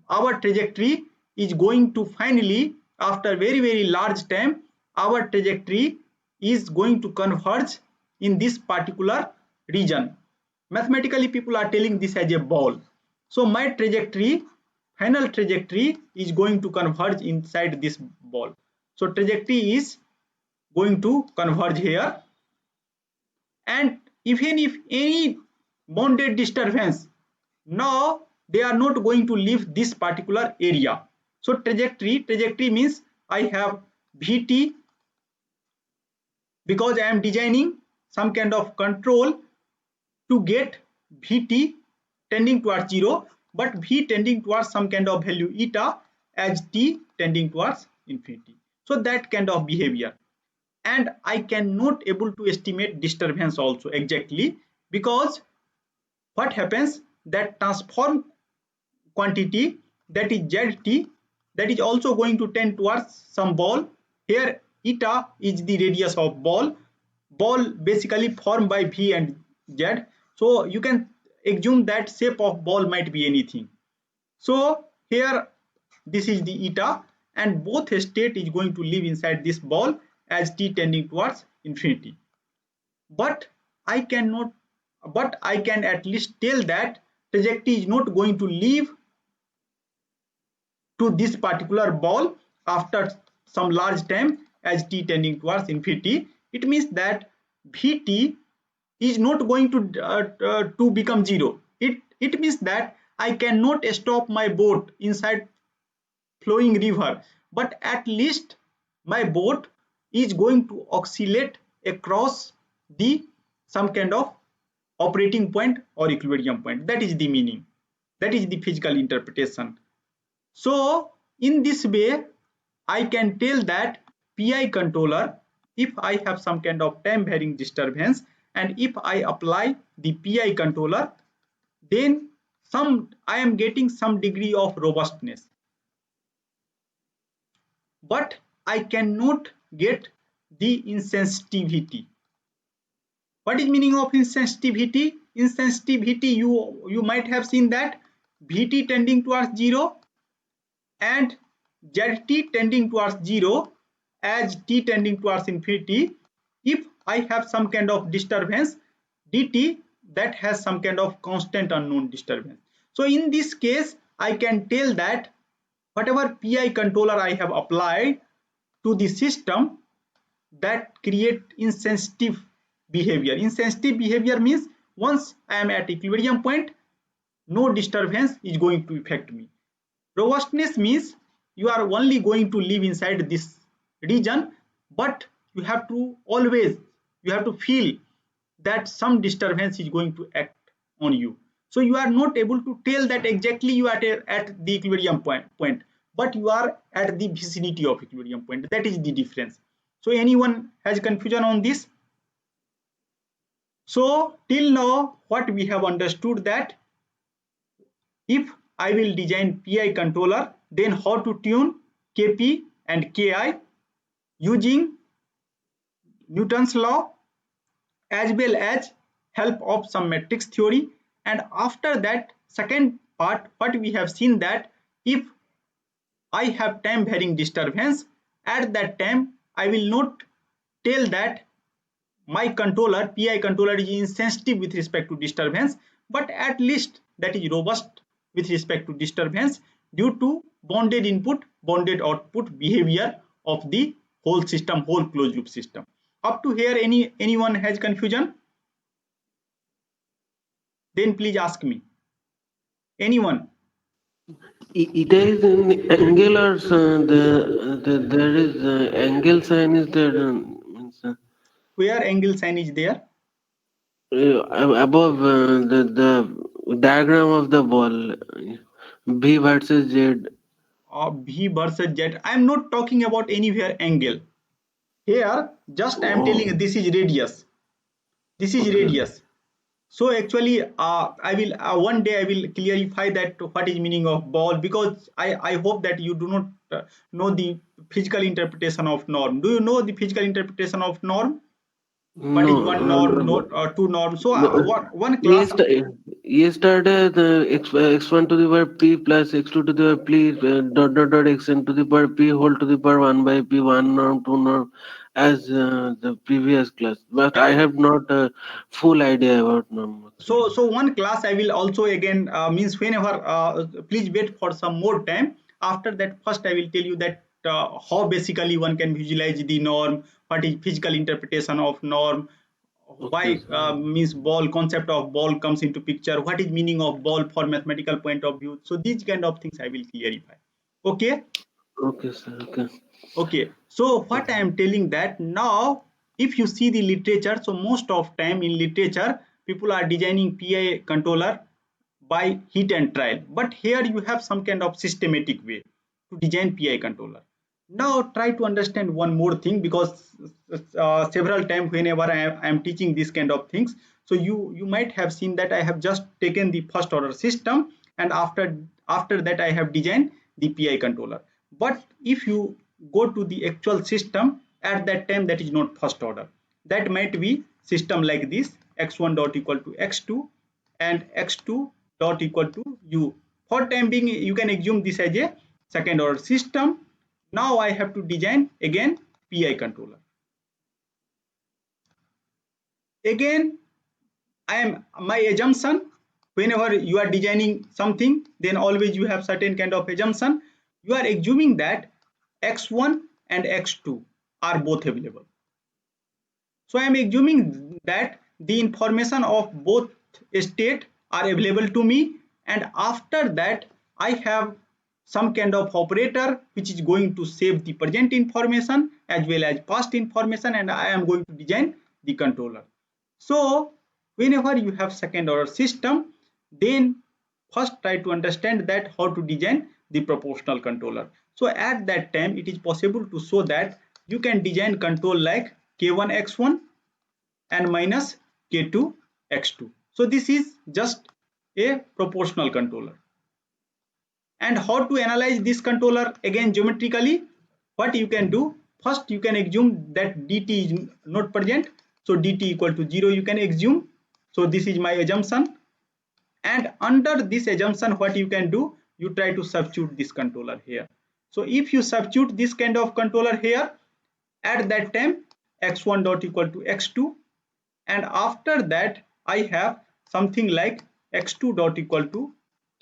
our trajectory is going to finally, after very large time, our trajectory is going to converge in this particular region. Mathematically people are telling this as a ball. So my trajectory, final trajectory is going to converge inside this ball. So trajectory is going to converge here, and even if any bounded disturbance, now they are not going to leave this particular area. So trajectory means I have Vt, because I am designing some kind of control to get Vt tending towards 0, but V tending towards some kind of value eta as t tending towards infinity. So that kind of behavior. And I cannot able to estimate disturbance also exactly, because what happens that transform quantity, that is zt, that is also going to tend towards some ball. Here eta is the radius of ball, ball basically formed by V and Z. So you can assume that shape of ball might be anything. So here this is the eta, and both state is going to live inside this ball as t tending towards infinity. But I cannot, but I can at least tell that trajectory is not going to leave to this particular ball after some large time as t tending towards infinity. It means that Vt is not going to become zero. It means that I cannot stop my boat inside flowing river, but at least my boat is going to oscillate across the some kind of operating point or equilibrium point. That is the meaning. That is the physical interpretation. So in this way, I can tell that PI controller, if I have some kind of time varying disturbance, and if I apply the PI controller, then I am getting some degree of robustness. But I cannot get the insensitivity. What is meaning of insensitivity? Insensitivity, you might have seen that Vt tending towards 0 and Zt tending towards 0 as t tending towards infinity. If I have some kind of disturbance dt, that has some kind of constant unknown disturbance. So in this case, I can tell that whatever PI controller I have applied to the system, that create insensitive behavior. Insensitive behavior means once I am at equilibrium point, no disturbance is going to affect me. Robustness means you are only going to live inside this region, but you have to always, you have to feel that some disturbance is going to act on you. So you are not able to tell that exactly you are at the equilibrium point, but you are at the vicinity of equilibrium point. That is the difference. So anyone has confusion on this? So till now what we have understood, that if I will design PI controller, then how to tune Kp and Ki using Newton's law as well as help of some matrix theory. And after that, second part, what we have seen, that if I have time varying disturbance, at that time I will not tell that my controller, PI controller, is insensitive with respect to disturbance, but at least that is robust with respect to disturbance due to bounded input, bounded output behavior of the whole system, whole closed loop system. Up to here, anyone has confusion? Then please ask me. Anyone? It is in angular, there is angle sign is there, means, Where angle sign is there? above the diagram of the ball, V versus Z. V versus Z. I am not talking about anywhere angle. Here, just I am telling Oh, this is radius. This is okay. radius. So actually, I will one day I will clarify that what is meaning of ball, because I hope that you do not know the physical interpretation of norm. Do you know the physical interpretation of norm? What is No, one norm, no, not two norms? So no. one class. Yesterday, the x1 to the power p plus x2 to the power p dot xn to the power p whole to the power 1 by p, 1 norm, 2 norm, as the previous class. But I Yeah. have not a full idea about norm. So one class I will also again means whenever please wait for some more time. After that, first I will tell you that how basically one can visualize the norm, what is physical interpretation of norm, Okay, why sir. means ball, concept of ball comes into picture, what is meaning of ball for mathematical point of view. So these kind of things I will clarify. Okay. Okay, sir. Okay. Okay, so what I am telling, that now if you see the literature, so most of time in literature people are designing PI controller by hit and trial, but here you have some kind of systematic way to design PI controller. Now try to understand one more thing, because several times whenever I am teaching this kind of things, so you might have seen that I have just taken the first order system, and after that I have designed the PI controller. But if you go to the actual system, at that time that is not first order. that might be system like this: x1 dot equal to x2 and x2 dot equal to u. For time being, you can assume this as a second order system. Now I have to design again PI controller. Again, my assumption, whenever you are designing something, then always you have certain kind of assumption. You are assuming that x1 and x2 are both available. So I am assuming that the information of both state are available to me, and after that I have some kind of operator which is going to save the present information as well as past information, and I am going to design the controller. So whenever you have second order system, then first try to understand that how to design the proportional controller. So at that time it is possible to show that you can design control like k1 x1 and minus k2 x2. So this is just a proportional controller. And how to analyze this controller? Again, geometrically, what you can do, first you can assume that dt is not present, so dt equal to 0 you can assume. So this is my assumption, and under this assumption what you can do, you try to substitute this controller here. So if you substitute this kind of controller here, at that time x1 dot equal to x2, and after that I have something like x2 dot equal to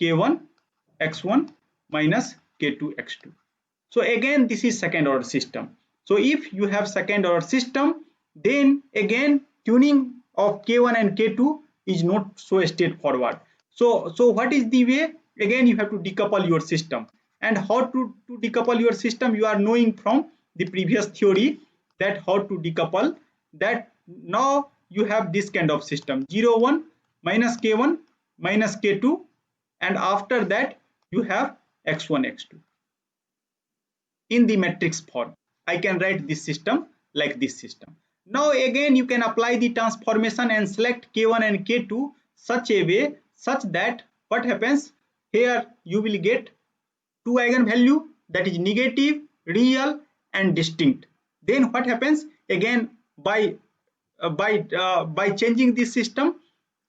k1 x1 minus k2 x2. So again this is second order system. So if you have second order system, then again tuning of k1 and k2 is not so straightforward. So what is the way? Again you have to decouple your system. And how to decouple your system, you are knowing from the previous theory that how to decouple that. Now you have this kind of system 0 1 minus k1 minus k2, and after that you have x1 x2 in the matrix form. I can write this system like this system. Now again you can apply the transformation and select k1 and k2 such a way such that what happens here, you will get two eigenvalue, that is negative, real and distinct. Then what happens again, by changing this system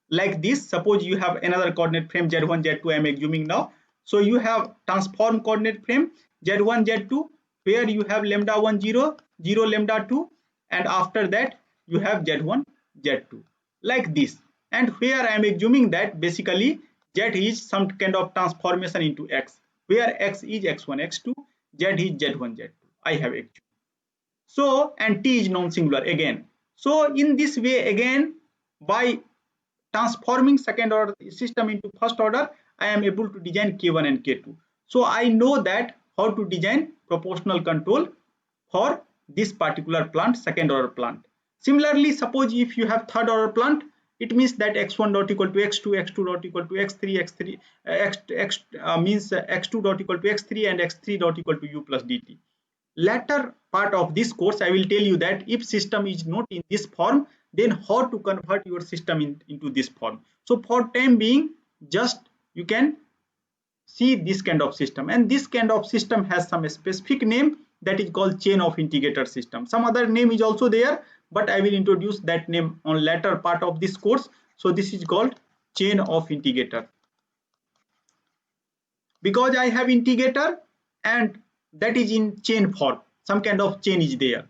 like this, suppose you have another coordinate frame z1 z2, I am assuming now. So you have transform coordinate frame z1 z2 where you have lambda 1 0 0 lambda 2, and after that you have z1 z2 like this, and where I am assuming that basically z is some kind of transformation into x, where x is x1 x2, z is z1 z2, I have assumed. So and t is non-singular again. So in this way again, by transforming second order system into first order, I am able to design k1 and k2. So I know that how to design proportional control for this particular plant, second order plant. Similarly, suppose if you have third order plant, it means that x1 dot equal to x2, x2 dot equal to x3, means x2 dot equal to x3 and x3 dot equal to u plus dt. Later part of this course I will tell you that if system is not in this form, then how to convert your system into this form. So for time being, just you can see this kind of system, and this kind of system has some specific name that is called chain of integrator system. Some other name is also there, but I will introduce that name on later part of this course. So this is called chain of integrator, because I have integrator and that is in chain form, some kind of chain is there.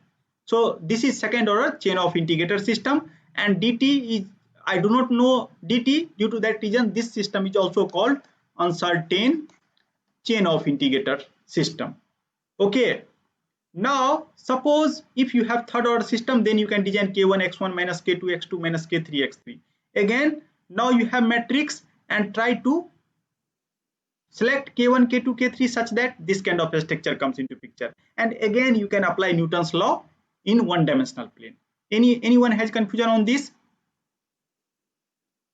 So this is second order chain of integrator system, and dt is, I do not know dt, due to that reason this system is also called uncertain chain of integrator system. Okay, now suppose if you have third order system, then you can design k1 x1 minus k2 x2 minus k3 x3. Again now you have matrix, and try to select k1 k2 k3 such that this kind of structure comes into picture, and again you can apply Newton's law in one dimensional plane. Anyone has confusion on this?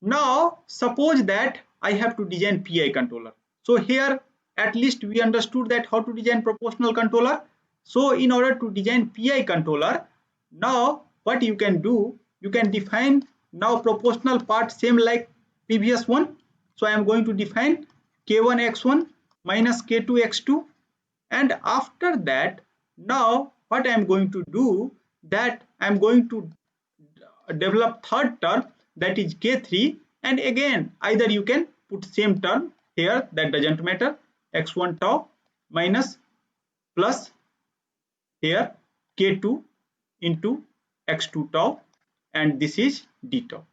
Now suppose that I have to design PI controller. So here at least we understood that how to design proportional controller. So in order to design PI controller, now what you can do, you can define now proportional part same like previous one. So I am going to define k1 x1 minus k2 x2, and after that now what I am going to do, that I am going to develop third term, that is K3, and again either you can put same term here, that doesn't matter, x1 tau minus plus here K2 into x2 tau, and this is d tau.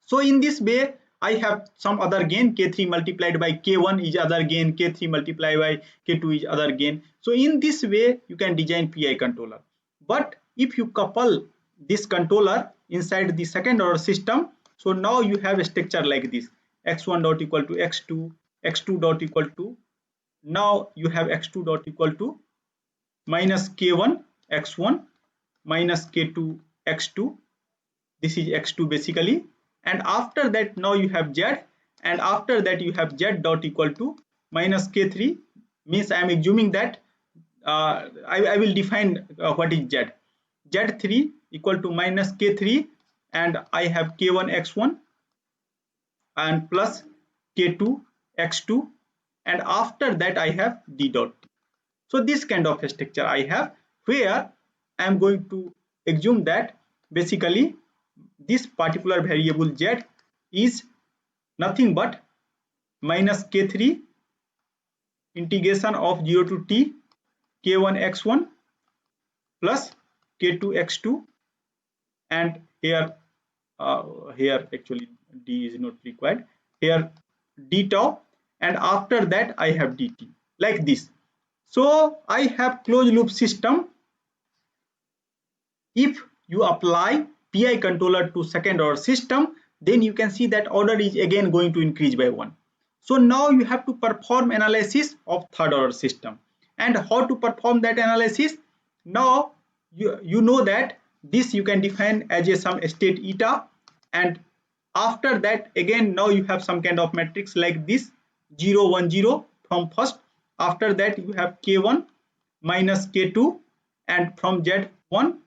So in this way I have some other gain, K3 multiplied by K1 is other gain, K3 multiplied by K2 is other gain. So in this way you can design PI controller. But if you couple this controller inside the second order system, so now you have a structure like this, x1 dot equal to x2, x2 dot equal to, now you have x2 dot equal to minus K1 x1 minus K2 x2, this is x2 basically, and after that now you have z, and after that you have z dot equal to minus K3, means I am assuming that I will define what is z, z3 equal to minus K3, and I have K1 x1 and plus K2 x2, and after that I have d dot. So this kind of structure I have, where I am going to assume that basically this particular variable z is nothing but minus K3 integration of 0 to t K1 x1 plus K2 x2, and here actually d is not required, here d tau, and after that I have dt, like this. So I have closed loop system. If you apply PI controller to second order system, then you can see that order is again going to increase by 1. So now you have to perform analysis of third order system. And how to perform that analysis? Now you know that this you can define as a some state eta, and after that again now you have some kind of matrix like this 0 1 0 from first, after that you have K1 minus K2, and from Z1,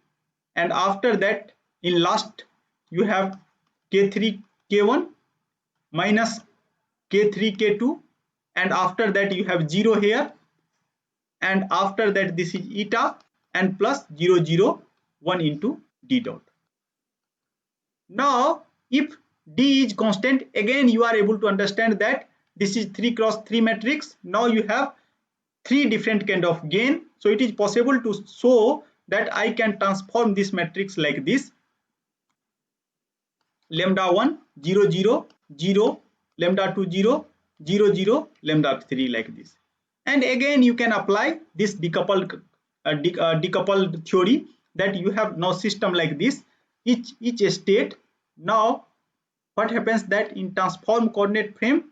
and after that in last you have K3 K1 minus K3 K2, and after that you have 0 here, and after that this is eta and plus 0 0 1 into d dot. Now if d is constant, again you are able to understand that this is 3 cross 3 matrix. Now you have 3 different kind of gain, so it is possible to show that I can transform this matrix like this, lambda 1 0 0 0, lambda 2 0 0 0, lambda 3, like this. And again you can apply this decoupled theory, that you have now system like this, each state. Now what happens that in transform coordinate frame,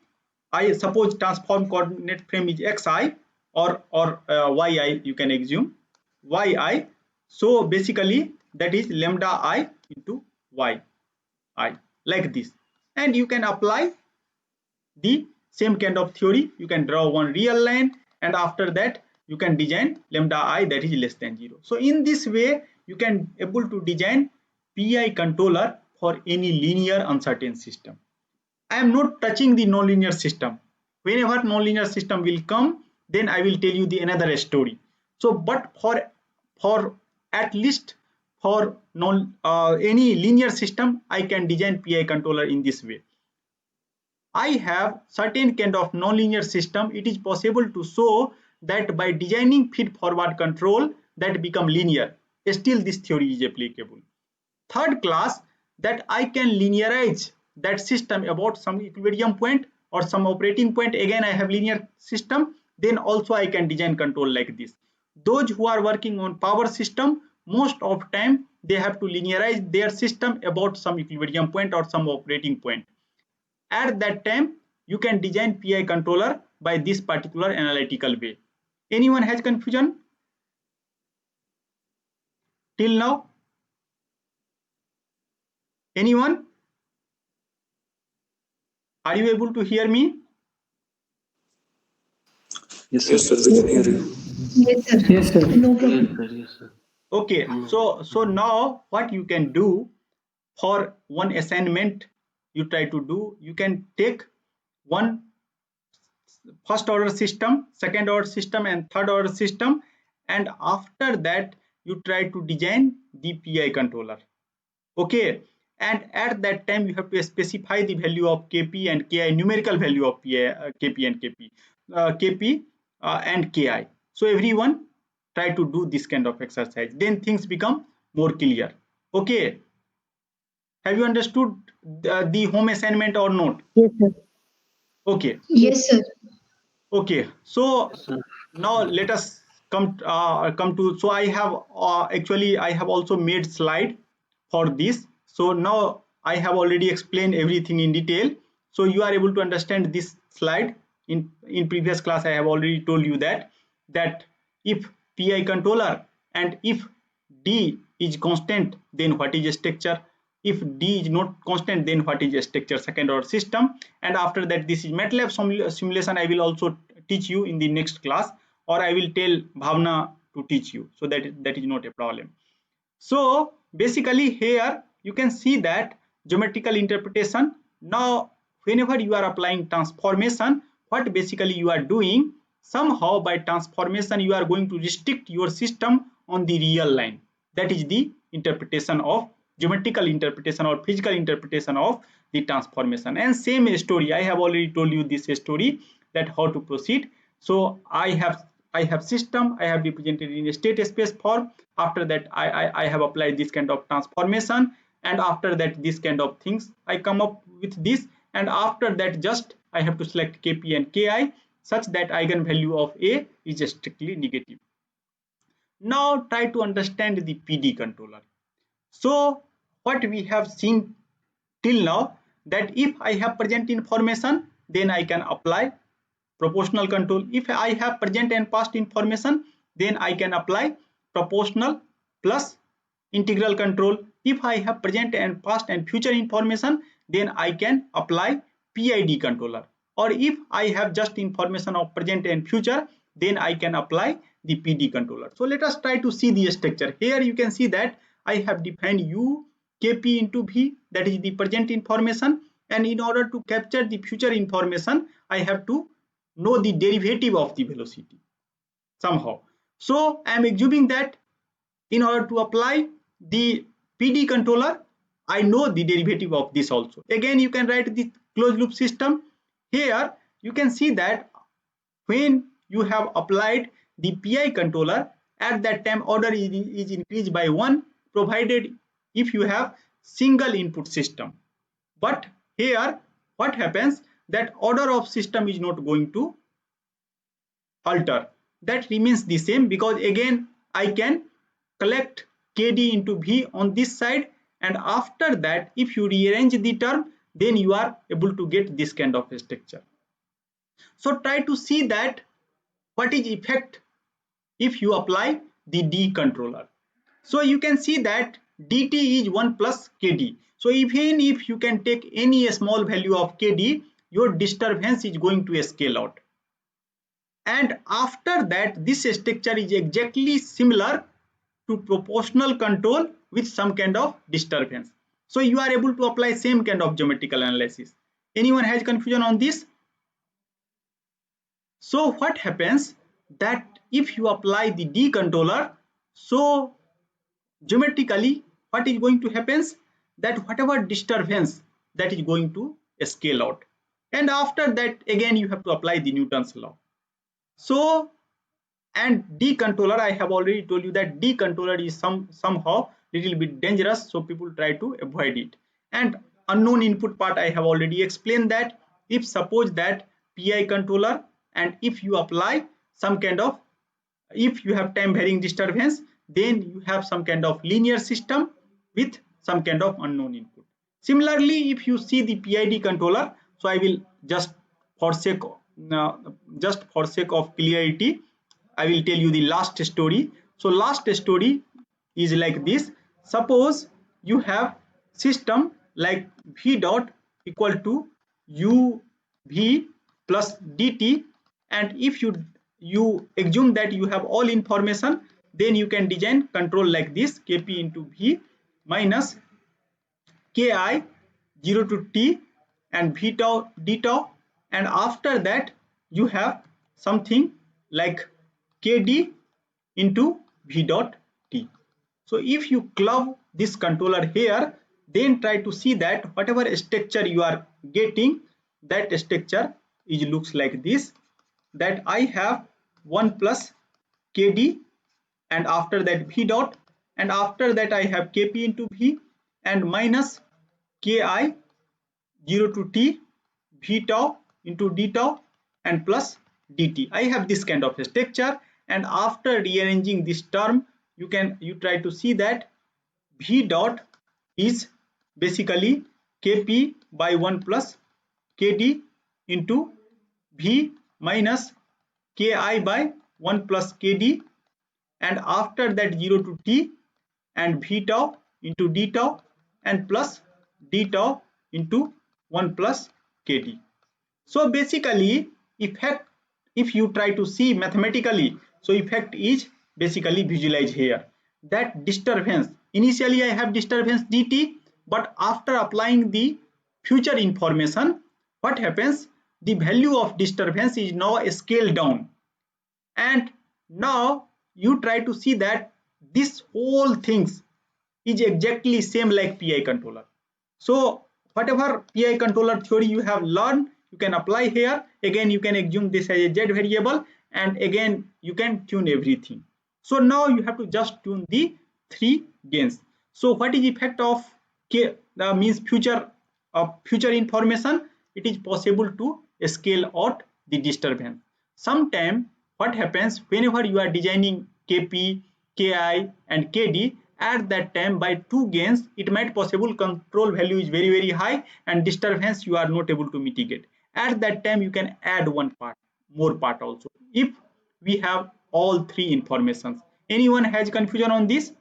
I suppose transform coordinate frame is xi or yi, you can assume yi. So basically that is lambda I into yi, like this. And you can apply the same kind of theory. You can draw one real line, and after that you can design lambda I that is less than 0. So in this way you can able to design PI controller for any linear uncertain system. I am not touching the nonlinear system. Whenever nonlinear system will come, then I will tell you the another story. So but for at least for any linear system, I can design PI controller in this way. I have certain kind of nonlinear system. It is possible to show that by designing feed forward control that become linear, still this theory is applicable. Third class, that I can linearize that system about some equilibrium point or some operating point. Again I have linear system, then also I can design control like this. Those who are working on power system, most of time they have to linearize their system about some equilibrium point or some operating point. At that time you can design PI controller by this particular analytical way. Anyone has confusion till now? Anyone? Are you able to hear me? Yes, sir. We can hear you. Yes, sir. Yes, sir. No Yes, problem. sir. Yes, sir. Okay, so now what you can do for one assignment, you try to do, you can take one first order system, second order system, and third order system, and after that you try to design the PI controller. Okay, and at that time you have to specify the value of kp and ki, numerical value of kp and kp and ki. So everyone try to do this kind of exercise, then things become more clear. Okay, have you understood the home assignment or not? Yes, sir. Okay. Yes, sir. Okay, so Sir. now let us come to. So I have actually I have also made slide for this. So now I have already explained everything in detail. So you are able to understand this slide. In previous class, I have already told you that if PI controller and if D is constant, then what is a structure? If D is not constant, then what is a structure, second order system? And after that, this is MATLAB simulation. I will also teach you in the next class, or I will tell Bhavna to teach you. So that is not a problem. So basically here you can see that geometrical interpretation. Now whenever you are applying transformation, what basically you are doing, somehow by transformation you are going to restrict your system on the real line. That is the interpretation of geometrical interpretation or physical interpretation of the transformation. And same story, I have already told you this story, that how to proceed. So I have system, I have represented in a state space form. After that I have applied this kind of transformation, and after that this kind of things I come up with this, and after that just I have to select kp and ki such that eigenvalue of a is strictly negative. Now try to understand the PD controller. So what we have seen till now, that if I have present information, then I can apply proportional control. If I have present and past information, then I can apply proportional plus integral control. If I have present and past and future information, then I can apply PID controller. Or if I have just information of present and future, then I can apply the PD controller. So let us try to see the structure. Here you can see that I have defined U kp into v, that is the present information, and in order to capture the future information I have to know the derivative of the velocity somehow. So I am assuming that in order to apply the PD controller, I know the derivative of this also. Again you can write the closed loop system. Here you can see that when you have applied the PI controller, at that time order is increased by 1, provided if you have single input system. But here what happens, that order of system is not going to alter, that remains the same, because again I can collect kd into v on this side, and after that if you rearrange the term, then you are able to get this kind of structure. So try to see that what is effect if you apply the D controller. So you can see that dt is 1 plus kd. So even if you can take any small value of kd, your disturbance is going to scale out. And after that, this structure is exactly similar to proportional control with some kind of disturbance. So you are able to apply same kind of geometrical analysis. Anyone has confusion on this? So what happens, that if you apply the D controller, so geometrically what is going to happen, that whatever disturbance, that is going to scale out, and after that again you have to apply the Newton's law. So, and D controller, I have already told you that D controller is somehow little bit dangerous, so people try to avoid it. And unknown input part I have already explained, that if suppose that PI controller, and if you apply some kind of, if you have time varying disturbance, then you have some kind of linear system with some kind of unknown input. Similarly, if you see the PID controller, so I will just for sake of clarity, I will tell you the last story. So last story is like this. Suppose you have system like v dot equal to u v plus dt, and if you assume that you have all information, then you can design control like this: kp into v minus ki 0 to t and v tau d tau, and after that you have something like kd into v dot t. So if you club this controller here, then try to see that whatever structure you are getting, that structure is looks like this, that I have 1 plus kd, and after that v dot, and after that I have kp into v, and minus ki 0 to t v tau into d tau and plus dt. I have this kind of structure, and after rearranging this term, you try to see that v dot is basically kp by 1 plus kd into v minus ki by 1 plus kd, and after that 0 to t and v tau into d tau and plus d tau into 1 plus kd. So basically effect, if you try to see mathematically, so effect is basically visualized here, that disturbance, initially I have disturbance dt, but after applying the future information, what happens, the value of disturbance is now scaled down, and now you try to see that this whole things is exactly same like PI controller. So whatever PI controller theory you have learned, you can apply here. Again, you can assume this as a z variable, and again you can tune everything. So now you have to just tune the three gains. So what is effect of k, means future information? It is possible to scale out the disturbance. Sometime what happens, whenever you are designing kp, ki and kd, at that time by two gains, it might possible control value is very high and disturbance you are not able to mitigate. At that time you can add one part, more part also, if we have all three informations. Anyone has confusion on this?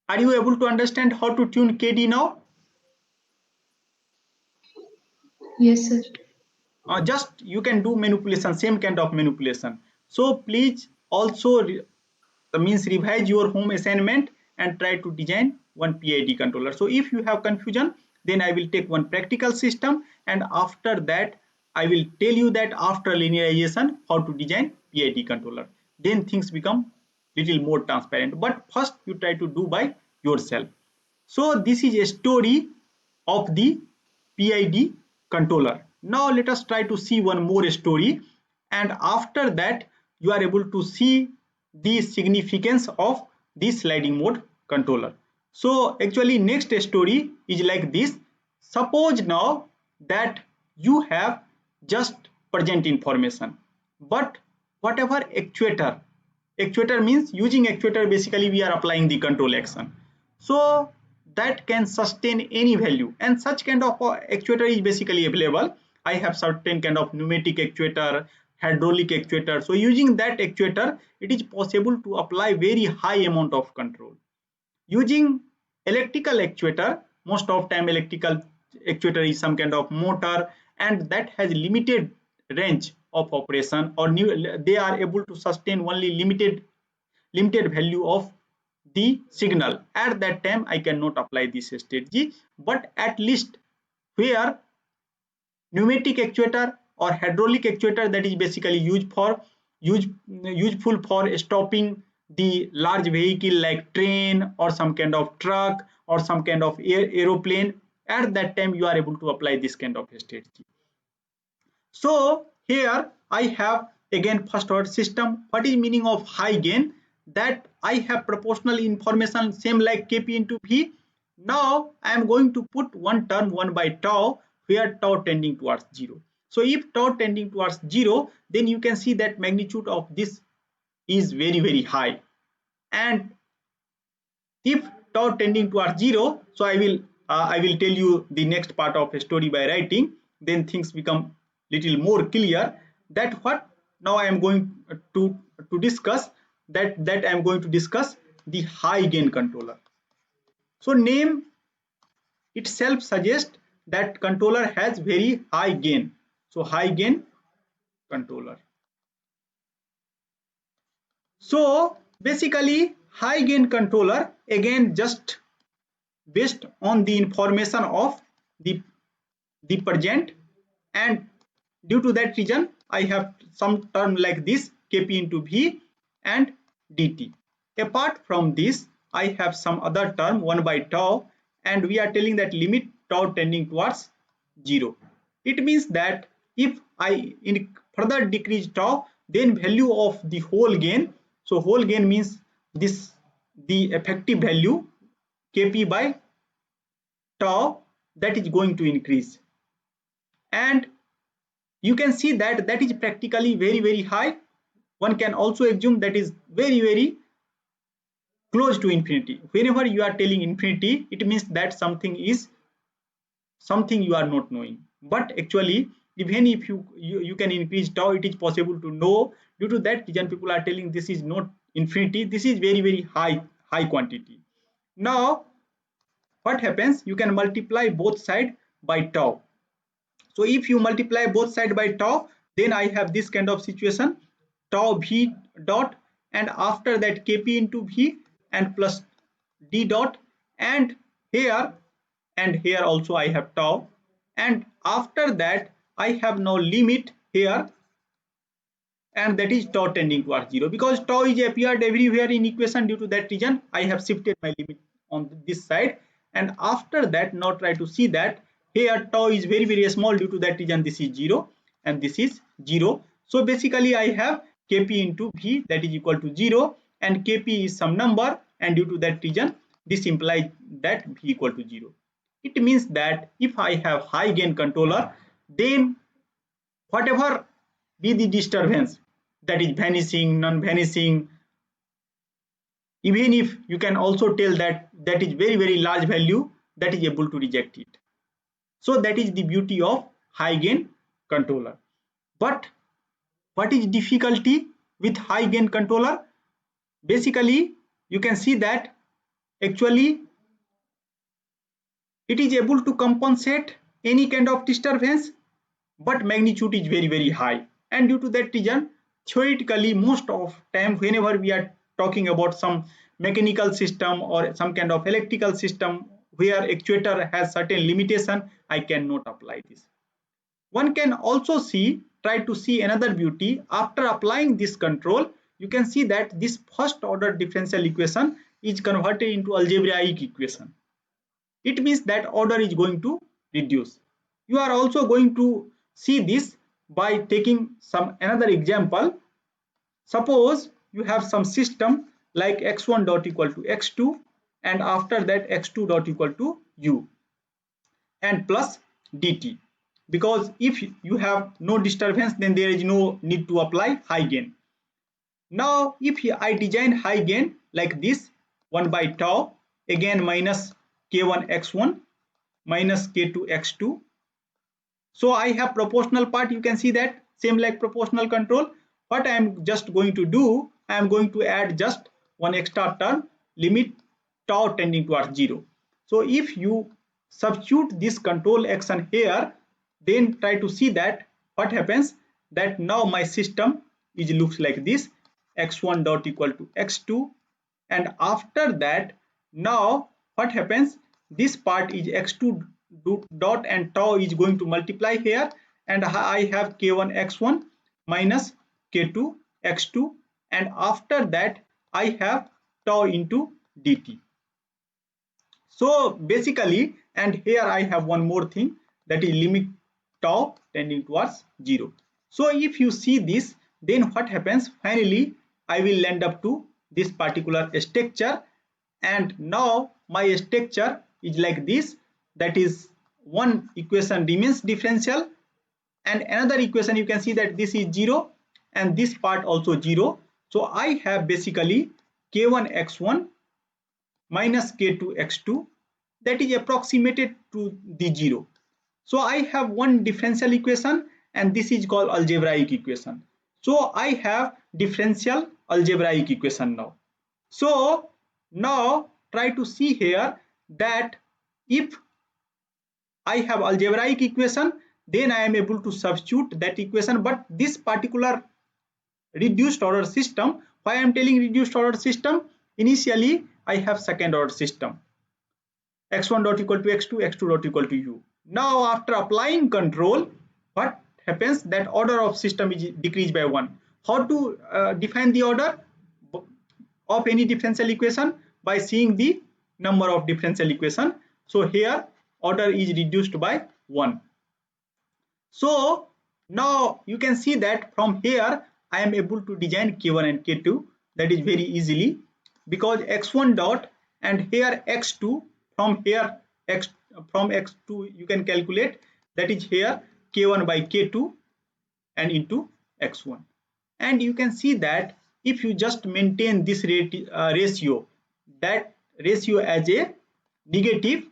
Are you able to understand how to tune kd now? Yes, sir. Just you can do manipulation, same kind of manipulation. So please also means revise your home assignment and try to design one PID controller. So if you have confusion, then I will take one practical system, and after that I will tell you that after linearization how to design PID controller. Then things become little more transparent, but first you try to do by yourself. So this is a story of the PID controller. Now let us try to see one more story, and after that you are able to see the significance of this sliding mode controller. So actually next story is like this. Suppose now that you have just present information, but whatever actuator means, using actuator basically we are applying the control action, so that can sustain any value, and such kind of actuator is basically available. I have certain kind of pneumatic actuator, hydraulic actuator. So using that actuator, it is possible to apply very high amount of control. Using electrical actuator, most of time electrical actuator is some kind of motor, and that has limited range of operation, or they are able to sustain only limited value of the signal. At that time I cannot apply this strategy, but at least where pneumatic actuator or hydraulic actuator, that is basically useful for stopping the large vehicle like train or some kind of truck or some kind of aeroplane. At that time you are able to apply this kind of strategy. So here I have again first order system. What is meaning of high gain? That I have proportional information same like kp into v. Now I am going to put one term 1 by tau, where tau tending towards 0. So if tau tending towards 0, then you can see that magnitude of this is very high, and if tau tending towards 0, so I will tell you the next part of a story by writing, then things become little more clear. That what now I am going to discuss, that I am going to discuss the high gain controller. So name itself suggests that controller has very high gain. So high gain controller. So basically high gain controller, again just based on the information of the present, and due to that reason I have some term like this kp into v and dt. Apart from this I have some other term 1 by tau, and we are telling that limit tau tending towards 0. It means that if I further decrease tau, then value of the whole gain, so whole gain means this, the effective value Kp by tau, that is going to increase, and you can see that that is practically very high. One can also assume that is very close to infinity. Whenever you are telling infinity, it means that something is something you are not knowing, but actually even if you can increase tau, it is possible to know. Due to that reason, people are telling this is not infinity, this is very high quantity. Now what happens, you can multiply both sides by tau. So if you multiply both sides by tau, then I have this kind of situation, tau v dot, and after that kp into v and plus d dot, and here also I have tau, and after that I have now limit here, and that is tau tending towards 0, because tau is appeared everywhere in equation. Due to that reason, I have shifted my limit on this side, and after that now try to see that here tau is very small. Due to that reason, this is 0 and this is 0. So basically I have kp into v, that is equal to 0, and kp is some number, and due to that reason this implies that v equal to 0. It means that if I have high gain controller, then whatever be the disturbance, that is vanishing, non-vanishing, even if you can also tell that that is very large value, that is able to reject it. So that is the beauty of high gain controller. But what is difficulty with high gain controller? Basically you can see that actually it is able to compensate any kind of disturbance, but magnitude is very high, and due to that reason, theoretically most of time whenever we are talking about some mechanical system or some kind of electrical system where actuator has certain limitation, I cannot apply this. One can also try to see another beauty. After applying this control, you can see that this first order differential equation is converted into algebraic equation. It means that order is going to reduce. You are also going to see this by taking some another example. Suppose you have some system like x1 dot equal to x2, and after that x2 dot equal to u and plus dt, because if you have no disturbance, then there is no need to apply high gain. Now if I design high gain like this, 1 by tau, again minus k1 x1 minus k2 x2. So I have proportional part, you can see that same like proportional control. What I am just going to do, I am going to add just one extra term, limit tau tending towards 0. So if you substitute this control action here, then try to see that what happens, that now my system is looks like this, x1 dot equal to x2, and after that now what happens, this part is x2 dot and tau is going to multiply here, and I have k1 x1 minus k2 x2, and after that I have tau into dt. So basically, and here I have one more thing, that is limit tau tending towards 0. So if you see this, then what happens, finally I will land up to this particular structure, and now my structure is like this, that is one equation remains differential, and another equation you can see that this is 0 and this part also 0. So I have basically k1 x1 minus k2 x2, that is approximated to the 0. So I have one differential equation, and this is called algebraic equation. So I have differential algebraic equation now. So now try to see here that if I have algebraic equation, then I am able to substitute that equation. But this particular reduced order system, why I am telling reduced order system, initially I have second order system, x1 dot equal to x2, x2 dot equal to u. Now after applying control, what happens, that order of system is decreased by 1. How to define the order of any differential equation? By seeing the number of differential equation. So here order is reduced by 1. So now you can see that from here I am able to design K1 and K2, that is very easily, because x1 dot and here x2, from here from x2 you can calculate, that is here K1 by K2 and into x1. And you can see that if you just maintain this ratio, that ratio as a negative,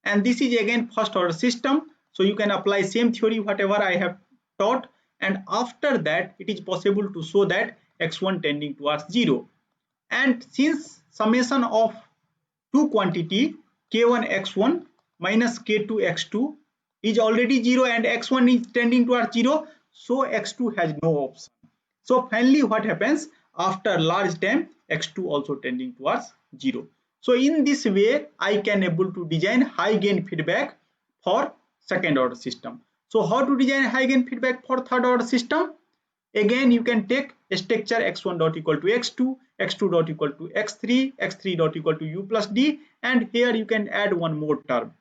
and this is again first order system, so you can apply same theory whatever I have taught, and after that it is possible to show that x1 tending towards 0. And since summation of two quantity k1 x1 minus k2 x2 is already 0 and x1 is tending towards 0, so x2 has no option. So finally what happens, after large time x2 also tending towards 0. So in this way I can able to design high gain feedback for second order system. So how to design high gain feedback for third order system? Again you can take a structure x1 dot equal to x2, x2 dot equal to x3, x3 dot equal to u plus d, and here you can add one more term.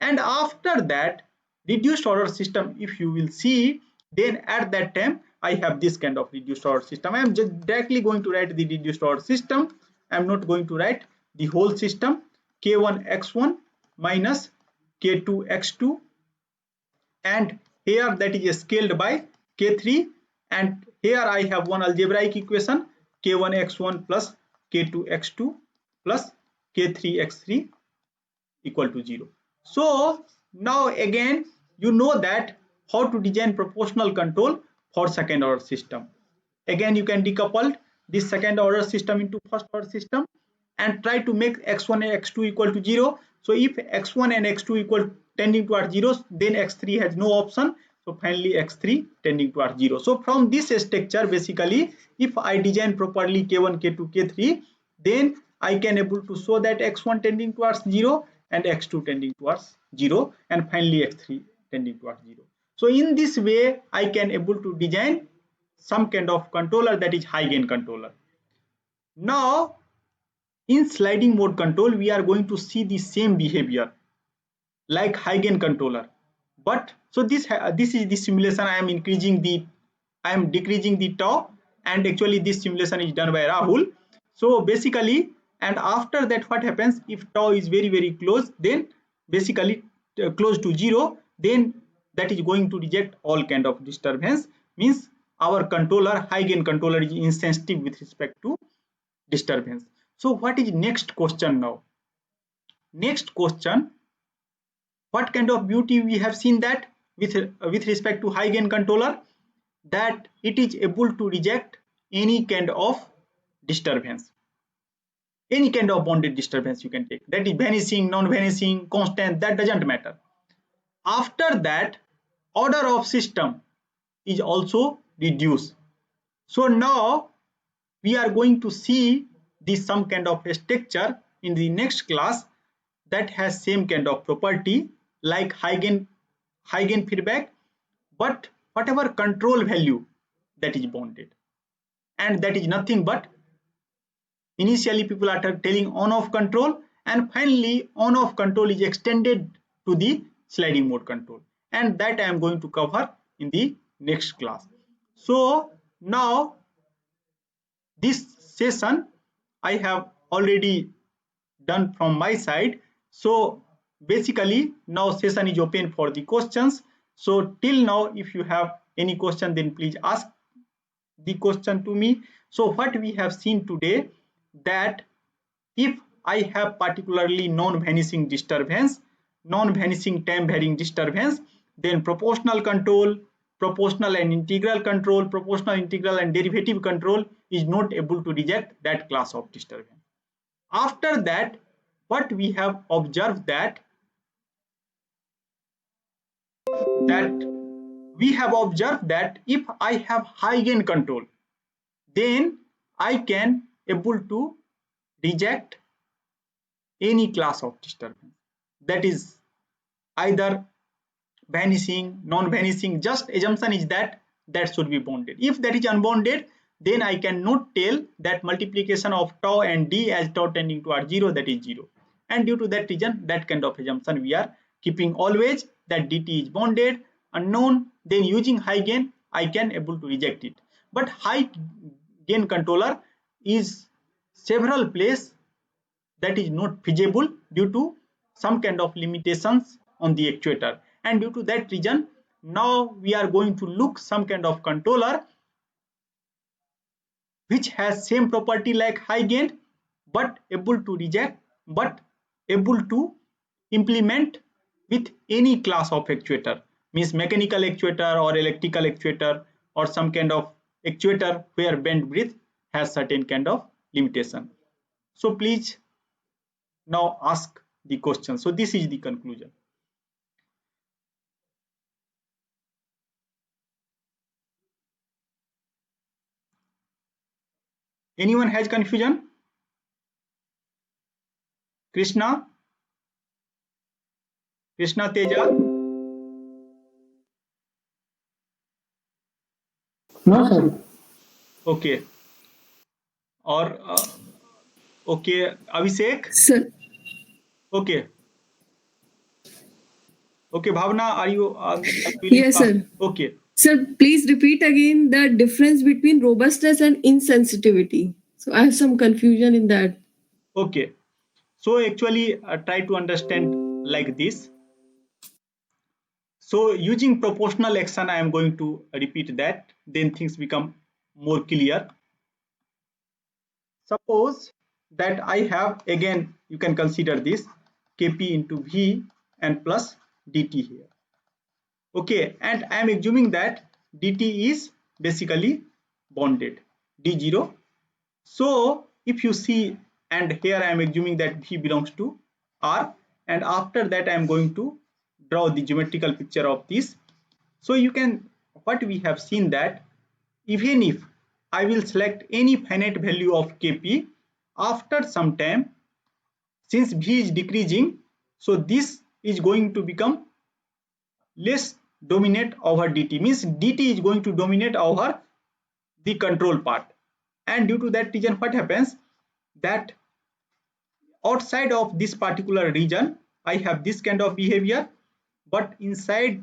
And after that reduced order system, if you will see, then at that time I have this kind of reduced order system. I am just directly going to write the reduced order system. I am not going to write the whole system. K1 x1 minus K2 x2, and here that is scaled by K3, and here I have one algebraic equation K1 x1 plus K2 x2 plus K3 x3 equal to 0. So now again you know that how to design proportional control for second order system. Again you can decouple this second order system into first order system and try to make x1 and x2 equal to 0. So if x1 and x2 equal tending towards 0, then x3 has no option. So finally x3 tending towards 0. So from this structure, basically if I design properly k1, k2, k3, then I can able to show that x1 tending towards 0 and x2 tending towards 0, and finally x3 tending towards 0. So in this way I can able to design some kind of controller, that is high gain controller. Now in sliding mode control we are going to see the same behavior like high gain controller, but so this is the simulation. I am decreasing the tau, and actually this simulation is done by Rahul. So basically, and after that what happens, if tau is very close, then basically close to 0, then that is going to reject all kind of disturbance, means our controller, high gain controller, is insensitive with respect to disturbance. So what is next question now? Next question, what kind of beauty we have seen that with respect to high gain controller, that it is able to reject any kind of disturbance, any kind of bounded disturbance you can take, that is vanishing, non-vanishing, constant, that doesn't matter. After that order of system is also reduced. So now we are going to see this some kind of structure in the next class that has same kind of property like high gain feedback, but whatever control value that is bounded, and that is nothing but initially people are telling on off control, and finally on off control is extended to the sliding mode control, and that I am going to cover in the next class. So now this session I have already done from my side. So basically now session is open for the questions. So till now if you have any question, then please ask the question to me. So what we have seen today, that if I have particularly non-vanishing disturbance, non-vanishing time varying disturbance, then proportional control, proportional and integral control, proportional, integral and derivative control is not able to reject that class of disturbance. After that, what we have observed, that if I have high gain control, then I can able to reject any class of disturbance, that is either vanishing, non-vanishing. Just assumption is that should be bounded. If that is unbounded, then I cannot tell that multiplication of tau and d as tau tending towards 0, that is 0. and due to that reason, that kind of assumption we are keeping always, that dt is bounded, unknown, then using high gain I can able to reject it. But high gain controller is several place that is not feasible due to some kind of limitations on the actuator, and due to that reason now we are going to look some kind of controller which has same property like high gain but able to reject, but able to implement with any class of actuator, means mechanical actuator or electrical actuator or some kind of actuator where bandwidth has certain kind of limitation. So please now ask the question. So this is the conclusion. Anyone has confusion? Krishna Teja? No, sir. Okay. Or okay, Abhishek? Sir, Okay. Okay, Bhavna, are you feeling yes, fast? sir. Okay. Sir, please repeat again the difference between robustness and insensitivity. So I have some confusion in that. Okay. So actually try to understand like this. So using proportional action, I am going to repeat that, then things become more clear. Suppose that I have, again you can consider this kp into v and plus dt here. Okay, and I am assuming that dt is basically bounded d0. So if you see, and here I am assuming that v belongs to R, and after that I am going to draw the geometrical picture of this. So you can, what we have seen that even if I will select any finite value of kp, after some time, since v is decreasing, so this is going to become less dominate over dt, means dt is going to dominate over the control part, and due to that reason what happens, that outside of this particular region I have this kind of behavior, but inside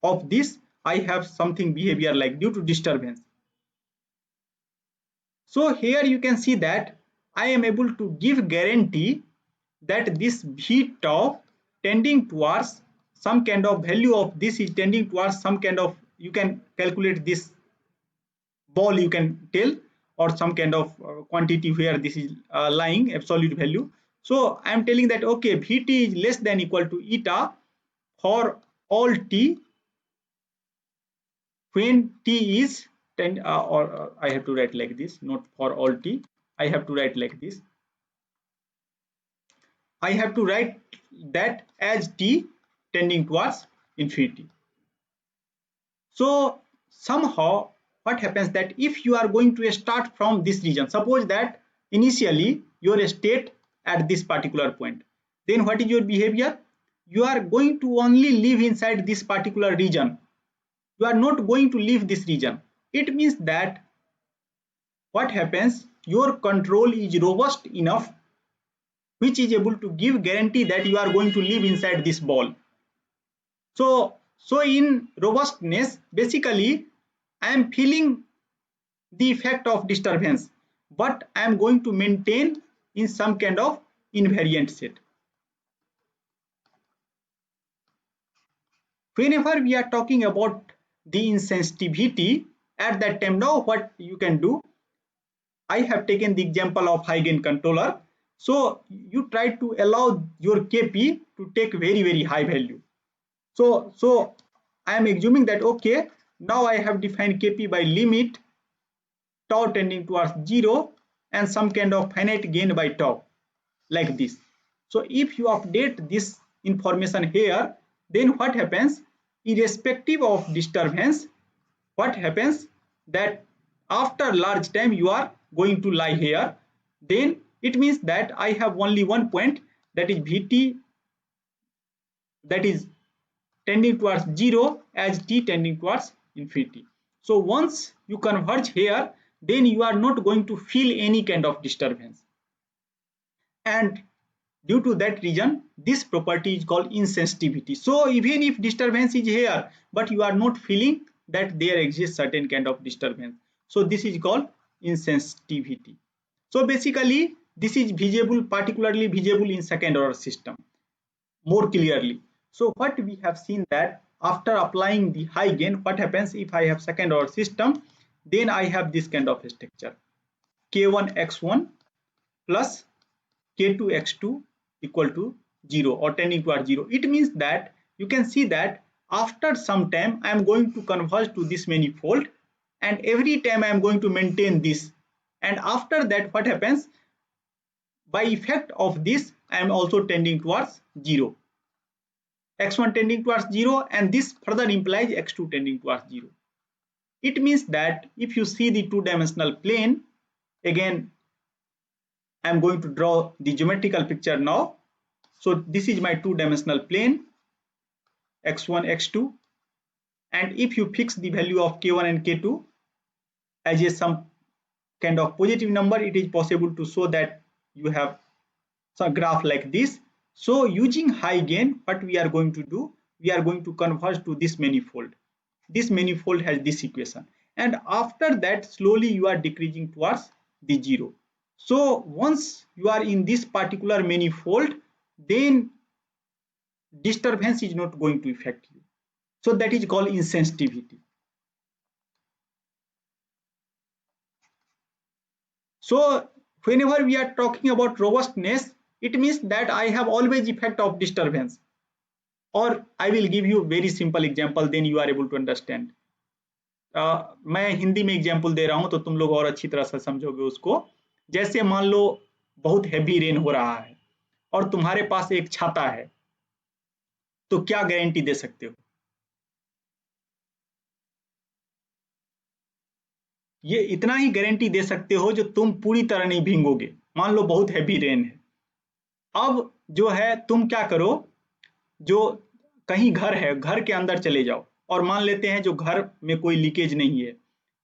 of this I have something behavior like due to disturbance. So here you can see that I am able to give guarantee that this v tau tending towards some kind of value of this is tending towards some kind of, you can calculate this ball, you can tell, or some kind of quantity where this is lying absolute value. So I am telling that okay, vt is less than equal to eta for all t when t is 10 or I have to write like this, not for all t, I have to write like this, I have to write that as t tending towards infinity. So somehow what happens that if you are going to start from this region, suppose that initially your state at this particular point, then what is your behavior? You are going to only live inside this particular region, you are not going to leave this region. It means that what happens, your control is robust enough which is able to give guarantee that you are going to live inside this ball. So in robustness basically I am feeling the effect of disturbance, but I am going to maintain in some kind of invariant set. Whenever we are talking about the insensitivity, at that time now what you can do, I have taken the example of high gain controller. So you try to allow your kp to take very high value. So I am assuming that okay, now I have defined kp by limit tau tending towards 0 and some kind of finite gain by tau like this. So if you update this information here, then what happens, irrespective of disturbance, what happens that after large time you are going to lie here, then it means that I have only one point, that is vt, that is tending towards 0 as t tending towards infinity. So once you converge here, then you are not going to feel any kind of disturbance. And Due to that reason, this property is called insensitivity. So even if disturbance is here, but you are not feeling that there exists certain kind of disturbance. So this is called insensitivity. So basically, this is visible, particularly visible in second order system more clearly. So what we have seen that after applying the high gain, what happens if I have second order system, then I have this kind of structure, k1 x1 plus k2 x2 equal to 0 or tending towards 0. It means that you can see that after some time I am going to converge to this manifold, and every time I am going to maintain this, and after that what happens, by effect of this I am also tending towards 0, x1 tending towards 0, and this further implies x2 tending towards 0. It means that if you see the two-dimensional plane, again I am going to draw the geometrical picture now. So this is my two-dimensional plane, x1, x2, and if you fix the value of k1 and k2 as a some kind of positive number, it is possible to show that you have some graph like this. So using high gain, what we are going to do, we are going to converge to this manifold. This manifold has this equation, and after that slowly you are decreasing towards the 0. So once you are in this particular manifold, then disturbance is not going to affect you. So that is called insensitivity. So whenever we are talking about robustness, it means that I have always effect of disturbance. और I will give you very simple example, then you are able to understand. मैं हिंदी में example दे रहा हूं तो तुम लोग और अच्छी तरह से समझोगे उसको. जैसे मान लो बहुत हैवी रेन हो रहा है और तुम्हारे पास एक छाता है, तो क्या गारंटी दे सकते हो? ये इतना ही गारंटी दे सकते हो जो तुम पूरी तरह नहीं भीगोगे. मान लो बहुत हैवी रेन है, अब जो है तुम क्या करो, जो कहीं घर है, घर के अंदर चले जाओ और मान लेते हैं जो घर में कोई लीकेज नहीं है,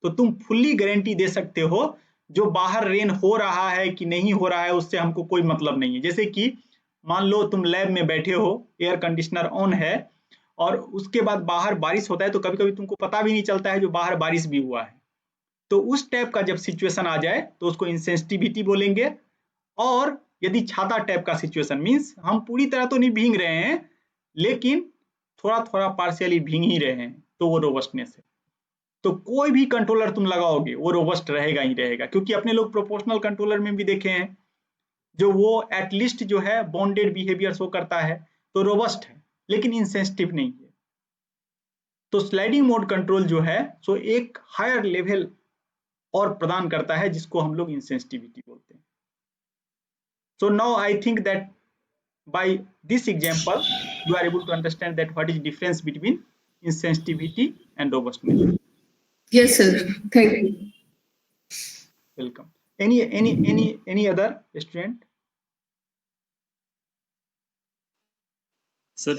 तो तुम फुल्ली गारंटी दे सकते हो जो बाहर रेन हो रहा है कि नहीं हो रहा है उससे हमको कोई मतलब नहीं है. जैसे कि मान लो तुम लैब में बैठे हो, एयर कंडीशनर ऑन है और उसके बाद बाहर बारिश होता है, तो कभी कभी तुमको पता भी नहीं चलता है जो बाहर बारिश भी हुआ है. तो उस टाइप का जब सिचुएशन आ जाए तो उसको इंसेंसिटिविटी बोलेंगे. और यदि छाता टाइप का सिचुएशन मीन्स हम पूरी तरह तो नहीं भीग रहे हैं लेकिन थोड़ा थोड़ा पार्शियली भीग ही रहे हैं, तो वो रोबस्टनेस है. तो कोई भी कंट्रोलर तुम लगाओगे वो रोबस्ट रहेगा ही रहेगा, क्योंकि अपने लोग प्रोपोर्शनल कंट्रोलर में भी देखे हैं जो वो एटलीस्ट जो है बॉन्डेड बिहेवियर शो करता है, तो रोबस्ट है लेकिन इंसेंसिटिव नहीं है. तो स्लाइडिंग मोड कंट्रोल जो है सो एक हायर लेवल और प्रदान करता है जिसको हम लोग इंसेंसिटिविटी बोलते हैं. So now I think that by this example you are able to understand that what is difference between insensitivity and robustness. Yes, sir. Thank you. Welcome. Any other student? Sir,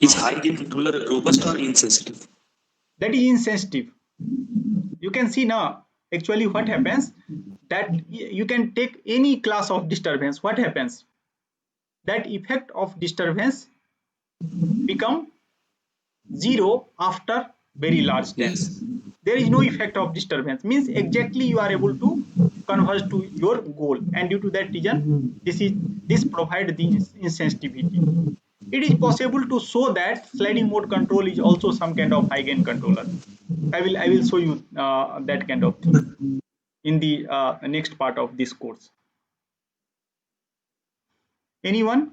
is high gain controller robust or insensitive? That is insensitive. You can see now actually what happens, that you can take any class of disturbance. What happens, that effect of disturbance become 0 after very large time. Yes. There is no effect of disturbance, means exactly you are able to converge to your goal, and due to that reason this provide the insensitivity. It is possible to show that sliding mode control is also some kind of high gain controller. I will show you that kind of thing in the next part of this course. Anyone?